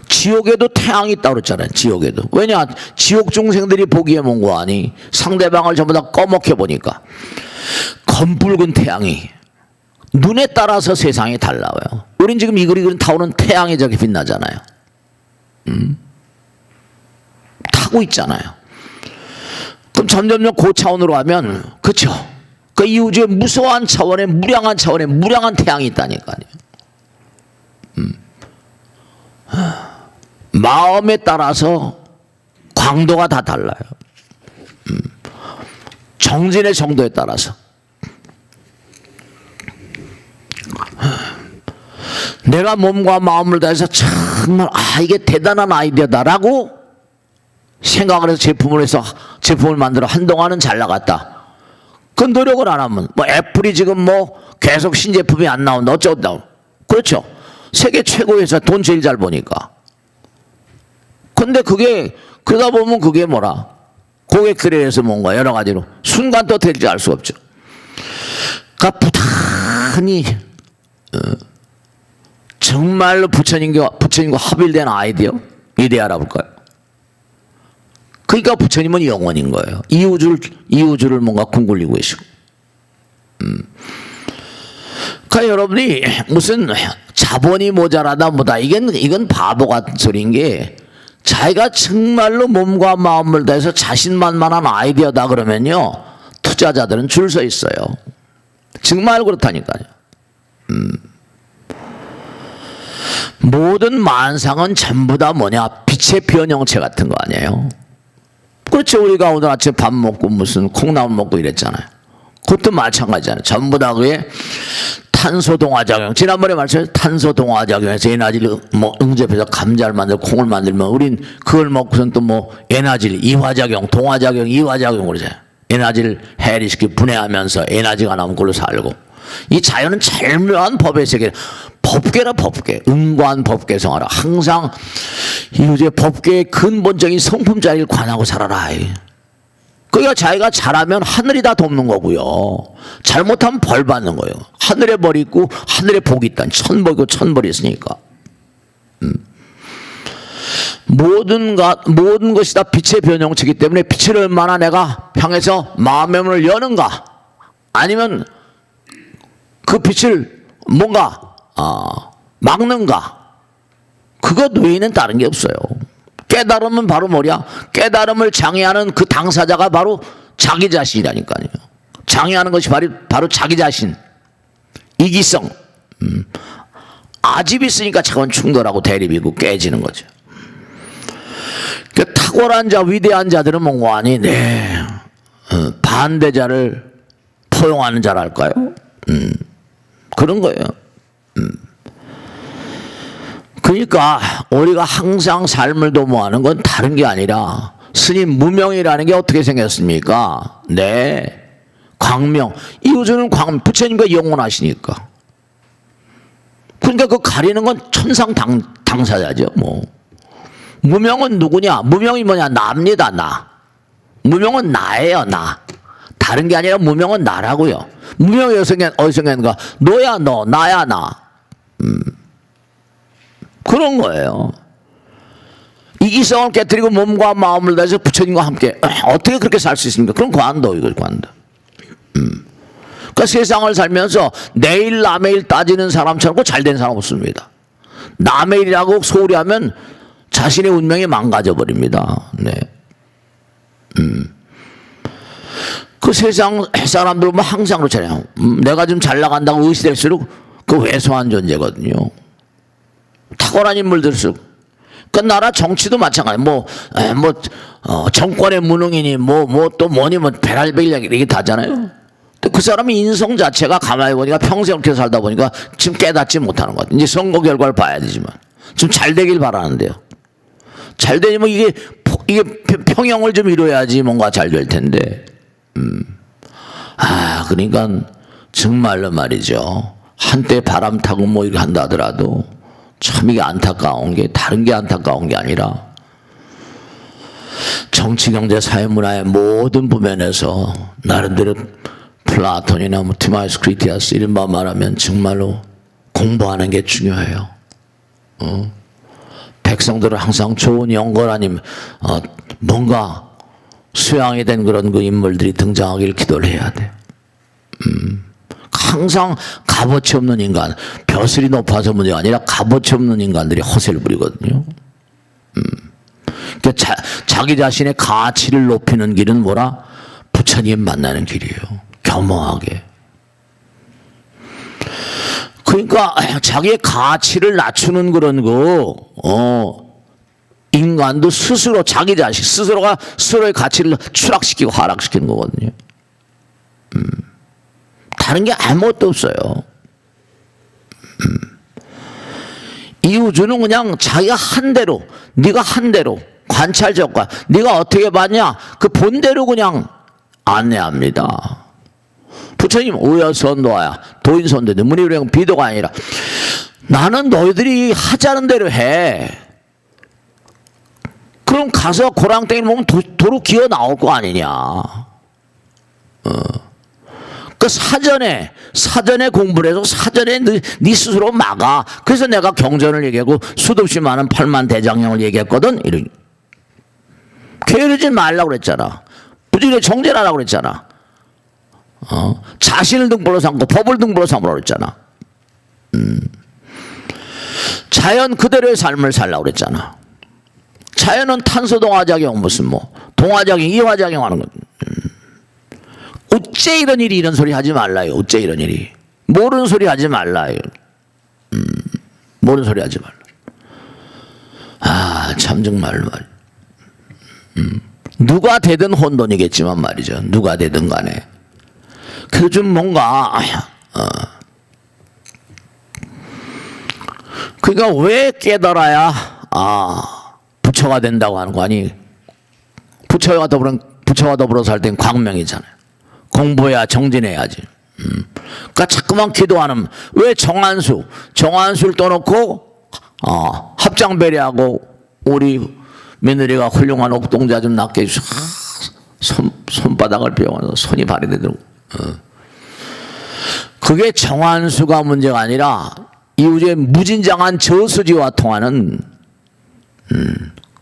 지옥에도 태양이 있다고 그랬잖아요. 지옥에도. 왜냐? 지옥 중생들이 보기에 뭔고 하니 상대방을 전부 다 꺼먹혀 보니까 검붉은 태양이 눈에 따라서 세상이 달라요. 우린 지금 이글이글 타오는 태양이 저기 빛나잖아요. 타고 있잖아요. 그럼 점점점 고차원으로 가면 그렇죠. 그 이 우주에 무서워한 차원에 무량한 태양이 있다니까요. 마음에 따라서 광도가 다 달라요. 정진의 정도에 따라서. 내가 몸과 마음을 다해서 정말 이게 대단한 아이디어다라고 생각을 해서 제품을 만들어 한동안은 잘 나갔다. 그 노력을 안 하면 뭐 애플이 지금 뭐 계속 신제품이 안 나온다 어쩌다. 그렇죠. 세계 최고 회사 돈 제일 잘 버니까. 근데 그러다 보면 그게 고객들에 의해서 뭔가 여러 가지로 순간 또 될지 알 수 없죠. 그러니까 부단히 정말로 부처님과 합일된 이데아라 볼까요? 그러니까 부처님은 영원인 거예요. 이 우주를 뭔가 궁굴리고 계시고. 그러니까 여러분이 무슨 자본이 모자라다 뭐다 이건 바보 같은 소리인 게 자기가 정말로 몸과 마음을 다해서 자신만만한 아이디어다 그러면요 투자자들은 줄 서 있어요. 정말 그렇다니까요. 모든 만상은 전부 다 빛의 변형체 같은 거 아니에요. 그렇죠. 우리가 오늘 아침에 밥 먹고 무슨 콩나물 먹고 이랬잖아요. 그것도 마찬가지잖아요. 전부 다 그게 탄소 동화작용. 지난번에 말씀드렸죠. 탄소 동화작용에서 에너지를 응접해서 감자를 만들고 콩을 만들면 우린 그걸 먹고선 또 에너지를 이화작용, 동화작용, 이화작용 그러잖아요. 에너지를 해리시키 분해하면서 에너지가 나오면 그걸로 살고. 이 자연은 절묘한 법의 세계. 법계라 법계. 응관 법계성하라. 항상 이 우주의 법계의 근본적인 성품 자리를 관하고 살아라. 그러니까 자기가 잘하면 하늘이 다 돕는 거고요. 잘못하면 벌 받는 거예요. 하늘에 벌이 있고 하늘에 복이 있다. 천벌이고 천벌이 있으니까. 모든 것이 다 빛의 변형체이기 때문에 빛을 얼마나 내가 향해서 마음의 문을 여는가, 아니면 그 빛을 뭔가 막는가, 그것 외에는 다른 게 없어요. 깨달음은 바로 뭐냐? 깨달음을 장애하는 그 당사자가 바로 자기 자신이라니까요. 장애하는 것이 바로 자기 자신. 이기성. 아집이 있으니까 차원 충돌하고 대립이고 깨지는 거죠. 그러니까 탁월한 자, 위대한 자들은 몽고하니 반대자를 포용하는 자랄까요? 그런 거예요. 그러니까 우리가 항상 삶을 도모하는 건 다른 게 아니라, 스님 무명이라는 게 어떻게 생겼습니까? 광명. 이웃은 부처님과 영원하시니까. 그러니까 그 가리는 건 천상 당사자죠. 뭐 무명은 누구냐? 무명이 뭐냐? 나입니다. 나. 무명은 나예요. 나. 다른 게 아니라 무명은 나라고요. 무명이 어디서 생겼는가? 너야 너, 나야 나. 그런 거예요. 이기성을 깨뜨리고 몸과 마음을 다해서 부처님과 함께 어떻게 그렇게 살 수 있습니까? 그럼 관도, 이거 관도. 그러니까 세상을 살면서 내일 남의 일 따지는 사람처럼 잘된 사람 없습니다. 남의 일이라고 소홀히 하면 자신의 운명이 망가져 버립니다. 네. 그 세상 사람들 보면 항상 그렇잖아요. 내가 좀 잘 나간다고 의시될수록 그 왜소한 존재거든요. 탁월한 인물들일수록. 그 나라 정치도 마찬가지. 정권의 무능이니 또 뭐니 베랄벨 이게 다잖아요. 그 사람이 인성 자체가 가만히 보니까 평생 그렇게 살다 보니까 지금 깨닫지 못하는 것 같아요. 이제 선거 결과를 봐야 되지만 좀 잘 되길 바라는데요. 잘 되면 이게 평형을 좀 이뤄야지 뭔가 잘 될 텐데. 그러니까 정말로 말이죠. 한때 바람 타고 뭐 이렇게 한다 하더라도 참 이게 안타까운 게, 다른 게 안타까운 게 아니라 정치, 경제, 사회, 문화의 모든 부면에서 나름대로 플라톤이나 티마이스 크리티아스 이른바 말하면 정말로 공부하는 게 중요해요. 백성들은 항상 좋은 연걸 아니면 뭔가 수양이 된 그런 그 인물들이 등장하길 기도를 해야 돼. 항상 값어치 없는 인간, 벼슬이 높아서 문제가 아니라 값어치 없는 인간들이 허세를 부리거든요. 그러니까 자기 자신의 가치를 높이는 길은 뭐라? 부처님 만나는 길이에요. 겸허하게. 그러니까 자기의 가치를 낮추는 그런 인간도 스스로 자기 자신 스스로가 스스로의 가치를 추락시키고 하락시키는 거거든요. 다른 게 아무것도 없어요. 이 우주는 그냥 자기가 한 대로, 네가 한 대로 관찰적과 네가 어떻게 봤냐 그 본대로 그냥 안내합니다. 부처님 오여선도하야 도인선도인데 문의불행 비도가 아니라 나는 너희들이 하자는 대로 해. 그럼 가서 고랑땡이를 먹으면 도로 기어 나올 거 아니냐. 그 사전에 공부를 해서 사전에 네 스스로 막아. 그래서 내가 경전을 얘기하고 수도 없이 많은 8만 대장경을 얘기했거든. 게으르지 말라고 그랬잖아. 부지런히 정제하라고 그랬잖아. 자신을 등불로 삼고 법을 등불로 삼으라고 그랬잖아. 자연 그대로의 삶을 살라고 그랬잖아. 자연은 탄소 동화작용 무슨 동화작용 이화작용 하는 거. 어째 이런 일이 이런 소리 하지 말라요. 어째 이런 일이. 모르는 소리 하지 말라요. 모르는 소리 하지 말라. 참 정말로 누가 되든 혼돈이겠지만 말이죠. 누가 되든 간에. 그 좀 뭔가 그러니까 왜 깨달아야 부처가 된다고 하는 거 아니? 부처와 더불어 살 땐 광명이잖아요. 공부해야 정진해야지. 그러니까 자꾸만 기도하는 왜 정한수를 떠놓고 합장배려하고 우리 며느리가 훌륭한 옥동자 좀 낳게 해주셔. 손바닥을 배워서 손이 발이 되더라고. 그게 정한수가 문제가 아니라 이 우주의 무진장한 저수지와 통하는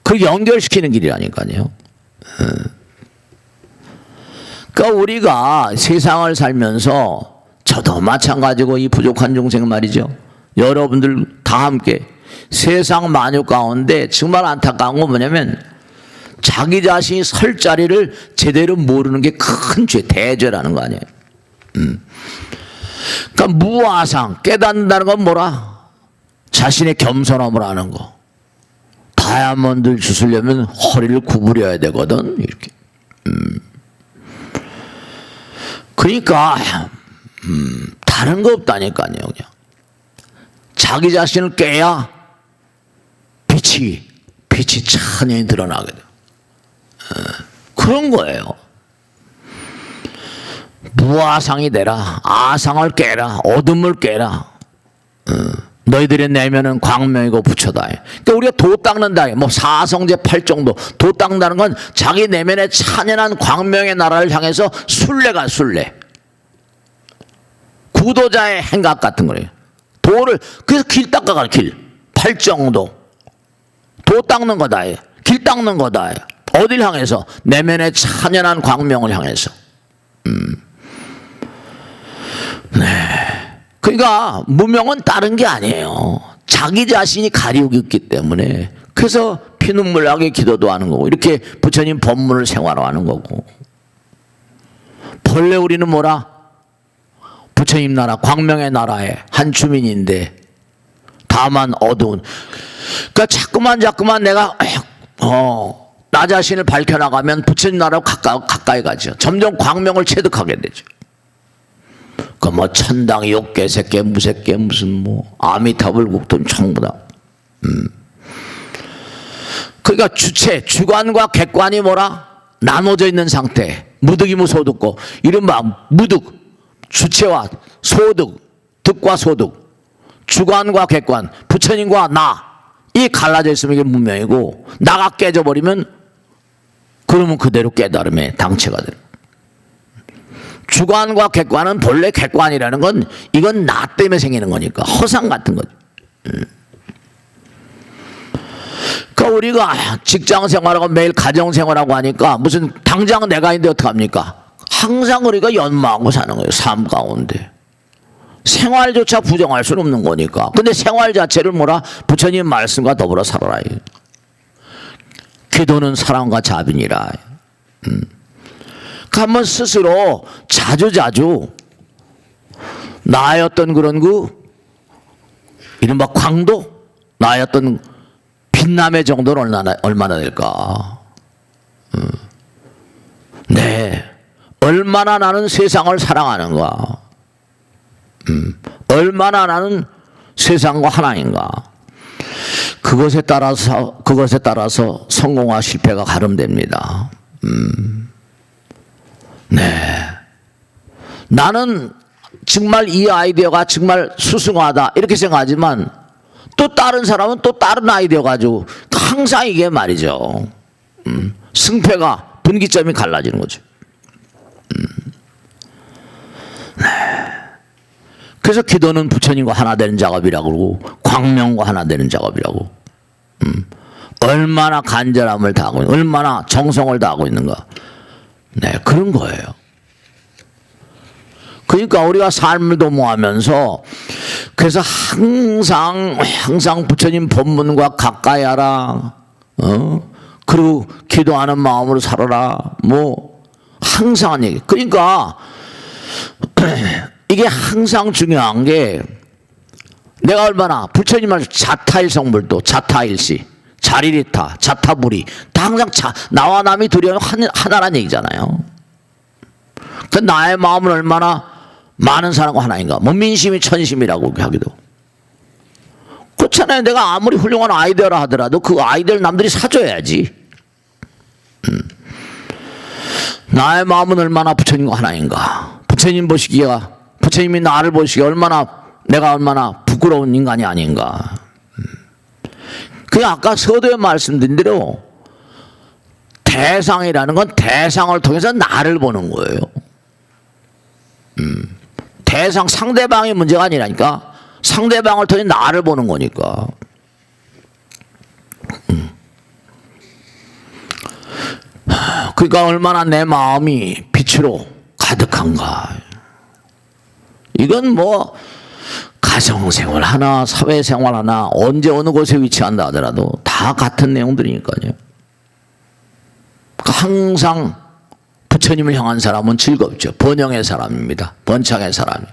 그 연결시키는 길이라니까요. 그러니까 우리가 세상을 살면서 저도 마찬가지고 이 부족한 중생 말이죠. 여러분들 다 함께 세상 만유 가운데 정말 안타까운 건 뭐냐면 자기 자신이 설 자리를 제대로 모르는 게 큰 죄, 대죄라는 거 아니에요. 그러니까 무아상, 깨닫는다는 건 뭐라? 자신의 겸손함을 아는 거. 다이아몬드를 주스려면 허리를 구부려야 되거든. 이렇게. 그러니까 다른 거 없다니까요. 그냥 자기 자신을 깨야 빛이 찬연히 드러나게 돼요. 그런 거예요. 무아상이 되라. 아상을 깨라. 어둠을 깨라. 너희들의 내면은 광명이고 부처다. 그러니까 우리가 도 닦는다. 뭐 사성제 8정도. 도 닦는다는 건 자기 내면의 찬연한 광명의 나라를 향해서 순례가 순례. 구도자의 행각 같은 거예요. 도를 그래서 길 닦아가는 길. 8정도. 도 닦는 거다. 길 닦는 거다. 어딜 향해서? 내면의 찬연한 광명을 향해서. 네. 그러니까 무명은 다른 게 아니에요. 자기 자신이 가리우고 있기 때문에. 그래서 피눈물 나게 기도도 하는 거고 이렇게 부처님 법문을 생활화하는 거고. 본래 우리는 뭐라? 부처님 나라, 광명의 나라의 한 주민인데 다만 어두운. 그러니까 자꾸만 내가 나 자신을 밝혀나가면 부처님 나라로 가까이 가죠. 점점 광명을 체득하게 되죠. 그 뭐 천당, 욕계, 새계, 무새계, 무슨 뭐 아미타불국돈 전부 다. 그러니까 주관과 객관이 뭐라? 나눠져 있는 상태. 무득이무 소득고 이른바 무득, 주체와 소득, 득과 소득, 주관과 객관, 부처님과 나. 이 갈라져 있으면 이게 문명이고 나가 깨져버리면 그러면 그대로 깨달음의 당체가 돼요. 주관과 객관은 본래 객관이라는 건 이건 나 때문에 생기는 거니까 허상 같은 거죠. 그러니까 우리가 직장 생활하고 매일 가정 생활하고 하니까 무슨 당장 내가 있는데 어떡합니까? 항상 우리가 연마하고 사는 거예요. 삶 가운데. 생활조차 부정할 수는 없는 거니까. 근데 생활 자체를 뭐라? 부처님 말씀과 더불어 살아라. 기도는 사랑과 자비니라. 한번 스스로 자주 나의 어떤 그런 이른바 광도, 나의 어떤 빛남의 정도는 얼마나 될까? 네, 얼마나 나는 세상을 사랑하는가? 얼마나 나는 세상과 하나인가? 그것에 따라서 성공과 실패가 가름됩니다. 네. 나는 정말 이 아이디어가 정말 수승하다 이렇게 생각하지만 또 다른 사람은 또 다른 아이디어 가지고 항상 이게 말이죠. 승패가 분기점이 갈라지는 거죠. 네. 그래서 기도는 부처님과 하나 되는 작업이라고 그러고 광명과 하나 되는 작업이라고. 얼마나 간절함을 다하고 얼마나 정성을 다하고 있는가. 네, 그런 거예요. 그러니까 우리가 삶을 도모하면서 그래서 항상 부처님 법문과 가까이 하라. 그리고 기도하는 마음으로 살아라. 뭐 항상 한 얘기. 그러니까 이게 항상 중요한 게 내가 얼마나 부처님을 자타일성불도 자타일시 자리리타 자타불이 다 항상 나와 남이 둘이 하나란 얘기잖아요. 그 나의 마음은 얼마나 많은 사람과 하나인가. 뭐 민심이 천심이라고 하기도 그렇잖아요. 내가 아무리 훌륭한 아이디어라 하더라도 그 아이디어를 남들이 사줘야지. 나의 마음은 얼마나 부처님과 하나인가. 부처님이 나를 보시기에 내가 얼마나 부끄러운 인간이 아닌가. 그 아까 서두에 말씀드린 대로 대상이라는 건 대상을 통해서 나를 보는 거예요. 대상 상대방의 문제가 아니라니까 상대방을 통해 나를 보는 거니까. 그러니까 얼마나 내 마음이 빛으로 가득한가. 이건 뭐 가정생활 하나, 사회생활 하나, 언제 어느 곳에 위치한다 하더라도 다 같은 내용들이니까요. 항상 부처님을 향한 사람은 즐겁죠. 번영의 사람입니다. 번창의 사람이.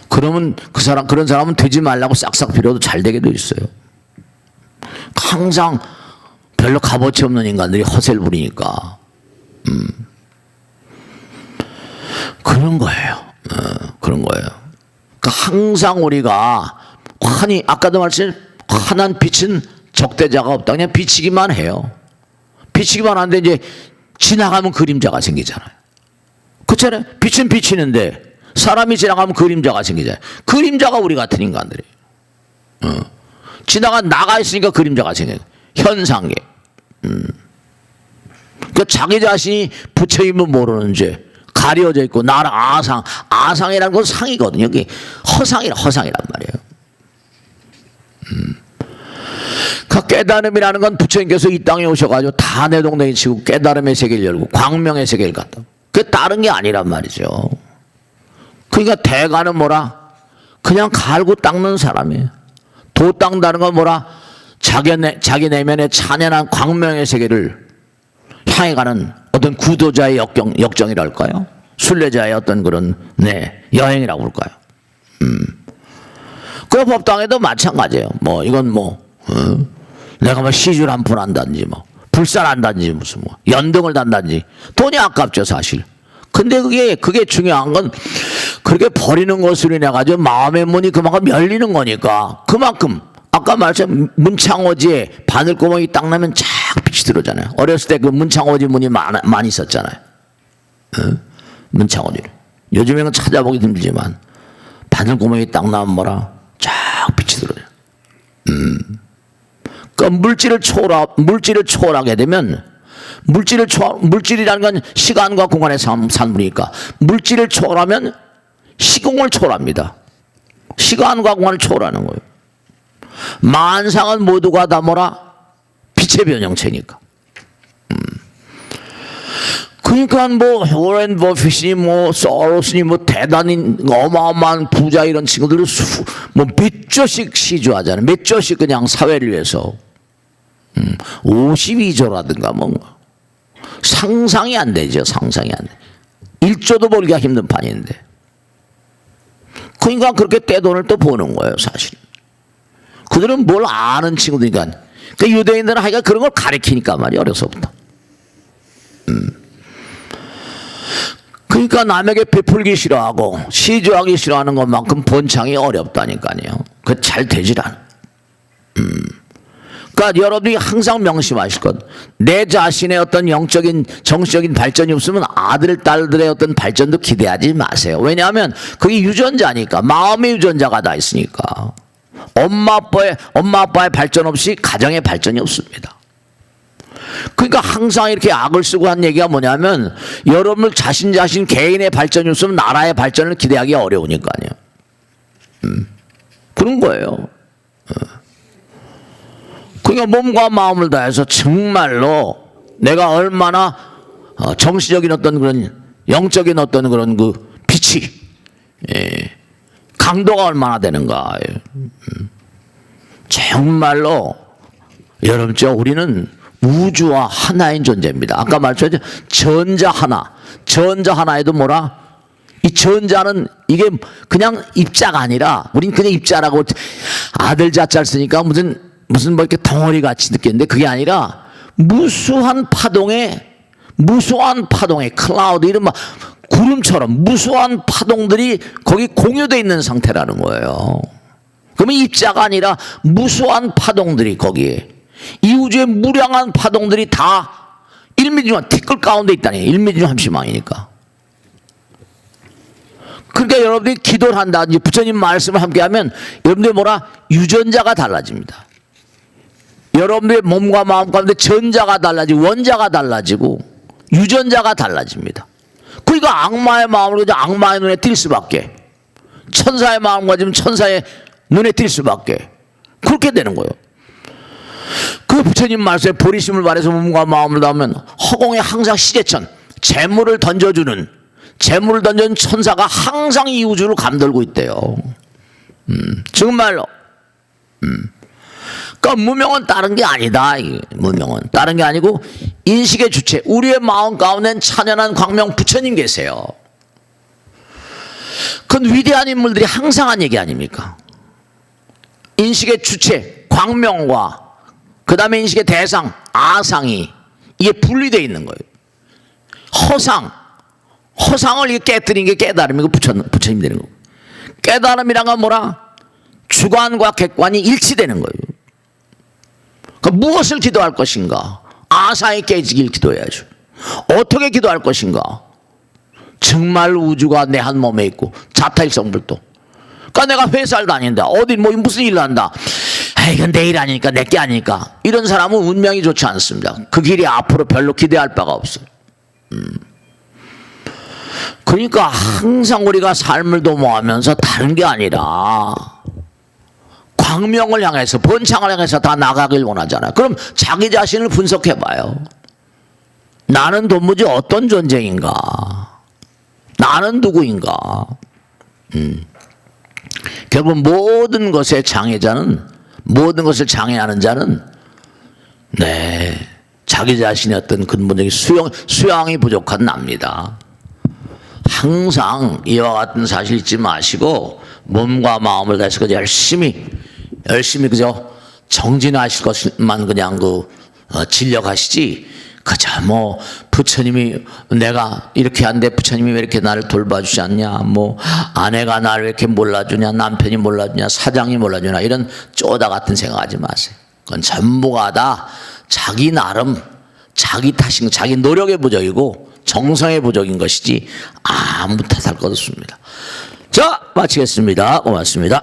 그러면 그런 사람은 되지 말라고 싹싹 빌어도 잘 되게 돼 있어요. 항상 별로 값어치 없는 인간들이 허세를 부리니까. 그런 거예요. 그런 거예요. 그러니까 항상 우리가 환히, 아까도 말씀드린 환한 빛은 적대자가 없다. 그냥 비치기만 해요. 비치기만 하는데 이제 지나가면 그림자가 생기잖아요. 그렇잖아요. 빛은 비치는데 사람이 지나가면 그림자가 생기잖아요. 그림자가 우리 같은 인간들이에요. 나가 있으니까 그림자가 생겨요. 현상계. 그러니까 자기 자신이 부처임을 모르는 죄, 가려져 있고 나는 아상이라는 건 상이거든요. 이게 허상이란 말이에요. 그 깨달음이라는 건 부처님께서 이 땅에 오셔가지고 다 내동댕이 치고 깨달음의 세계를 열고 광명의 세계를 갖다. 그게 다른 게 아니란 말이죠. 그러니까 대가는 뭐라? 그냥 갈고 닦는 사람이에요. 도 닦는다는 건 뭐라? 자기 내면의 찬연한 광명의 세계를 향해 가는 어떤 구도자의 역정이랄까요? 순례자의 어떤 그런 여행이라고 볼까요? 그 법당에도 마찬가지예요. 뭐 이건 내가 뭐 시주를 한 푼 한다든지 불살한다든지 무슨 연등을 단다든지 돈이 아깝죠 사실. 근데 그게 중요한 건 그렇게 버리는 것으로 인해 가지고 마음의 문이 그만큼 열리는 거니까 그만큼 아까 말했던 문창오지에 바늘구멍이 딱 나면 쫙 빛이 들어오잖아요. 어렸을 때 그 문창오지 문이 많이 있었잖아요. 문창오지를. 요즘에는 찾아보기 힘들지만 바늘구멍이 딱 나면 뭐라? 쫙 빛이 들어오죠. 그러니까 물질을 초월하게 되면 물질이라는 건 시간과 공간의 산물이니까 물질을 초월하면 시공을 초월합니다. 시간과 공간을 초월하는 거예요. 만상은 모두가 다 뭐라? 빛의 변형체니까. 그러니까 오렌 버핏이 소로스니 대단히 어마어마한 부자 이런 친구들을 몇 조씩 시주하잖아요. 몇 조씩 그냥 사회를 위해서 52조라든가 상상이 안 되죠. 상상이 안 돼. 1조도 벌기가 힘든 판인데. 그러니까 그렇게 떼돈을 또 버는 거예요, 사실. 그들은 뭘 아는 친구들이니까. 그러니까 유대인들은 하여간 그런 걸 가르치니까 말이야, 어려서부터. 그러니까 남에게 베풀기 싫어하고 시주하기 싫어하는 것만큼 번창이 어렵다니까요. 그 잘 되질 않아. 그러니까 여러분이 항상 명심하실 것. 내 자신의 어떤 영적인 정신적인 발전이 없으면 아들 딸들의 어떤 발전도 기대하지 마세요. 왜냐하면 그게 유전자니까. 마음의 유전자가 다 있으니까. 엄마 아빠의 발전 없이 가정의 발전이 없습니다. 그러니까 항상 이렇게 악을 쓰고 한 얘기가 뭐냐면 여러분 자신 개인의 발전이 없으면 나라의 발전을 기대하기 어려우니까요. 그런 거예요. 그러니까 몸과 마음을 다해서 정말로 내가 얼마나 정신적인 어떤 그런 영적인 어떤 그런 그 빛이 강도가 얼마나 되는가. 정말로 여러분 우리는 우주와 하나인 존재입니다. 아까 말했죠. 전자 하나에도 뭐라? 이 전자는 이게 그냥 입자가 아니라 우린 그냥 입자라고 아들 자자를 쓰니까 무슨 이렇게 덩어리 같이 느꼈는데 그게 아니라 무수한 파동의 클라우드 이런 구름처럼 무수한 파동들이 거기 공유되어 있는 상태라는 거예요. 그러면 입자가 아니라 무수한 파동들이 거기에 이 우주의 무량한 파동들이 다 1mm 중 티끌 가운데 있다니. 1mm 중 함시망이니까. 그러니까 여러분들이 기도를 한다. 부처님 말씀을 함께하면 여러분들이 뭐라? 유전자가 달라집니다. 여러분들의 몸과 마음 가운데 전자가 달라지고 원자가 달라지고 유전자가 달라집니다. 그러니까 악마의 마음을 가지고 악마의 눈에 띌 수밖에, 천사의 마음을 가지면 천사의 눈에 띌 수밖에, 그렇게 되는 거예요. 그 부처님 말씀에 보리심을 발해서 몸과 마음을 다하면 허공에 항상 시제천, 재물을 던져주는 천사가 항상 이 우주를 감돌고 있대요. 정말로. 그러니까 무명은 다른 게 아니다. 무명은 다른 게 아니고 인식의 주체, 우리의 마음 가운데는 찬연한 광명 부처님 계세요. 그건 위대한 인물들이 항상 한 얘기 아닙니까? 인식의 주체, 광명과 그 다음에 인식의 대상, 아상이 이게 분리되어 있는 거예요. 허상을 깨뜨린 게 깨달음이고 부처님 되는 거고, 깨달음이란 건 뭐라? 주관과 객관이 일치되는 거예요. 그러니까 무엇을 기도할 것인가? 아상이 깨지길 기도해야죠. 어떻게 기도할 것인가? 정말 우주가 내 한 몸에 있고 자타일성불도. 그러니까 내가 회사를 다닌다, 어디 뭐 무슨 일을 한다, 이건 내 일 아니니까, 내 게 아니니까, 이런 사람은 운명이 좋지 않습니다. 그 길이 앞으로 별로 기대할 바가 없어요. 그러니까 항상 우리가 삶을 도모하면서 다른 게 아니라 광명을 향해서, 번창을 향해서 다 나가길 원하잖아요. 그럼 자기 자신을 분석해 봐요. 나는 도무지 어떤 존재인가? 나는 누구인가? 결국 모든 것의 장애자는, 모든 것을 장애하는 자는 자기 자신의 어떤 근본적인 수양이 부족한 납니다. 항상 이와 같은 사실 잊지 마시고 몸과 마음을 다해서 열심히 그저 정진하실 것만 그냥 진력하시지, 그저 뭐 부처님이 내가 이렇게 하는데 부처님이 왜 이렇게 나를 돌봐주지 않냐, 뭐 아내가 나를 왜 이렇게 몰라주냐, 남편이 몰라주냐, 사장이 몰라주냐, 이런 쪼다 같은 생각하지 마세요. 그건 전부가 다 자기 나름, 자기 탓인, 자기 노력의 부족이고 정성의 부족인 것이지 아무 탓할 것 없습니다. 자, 마치겠습니다. 고맙습니다.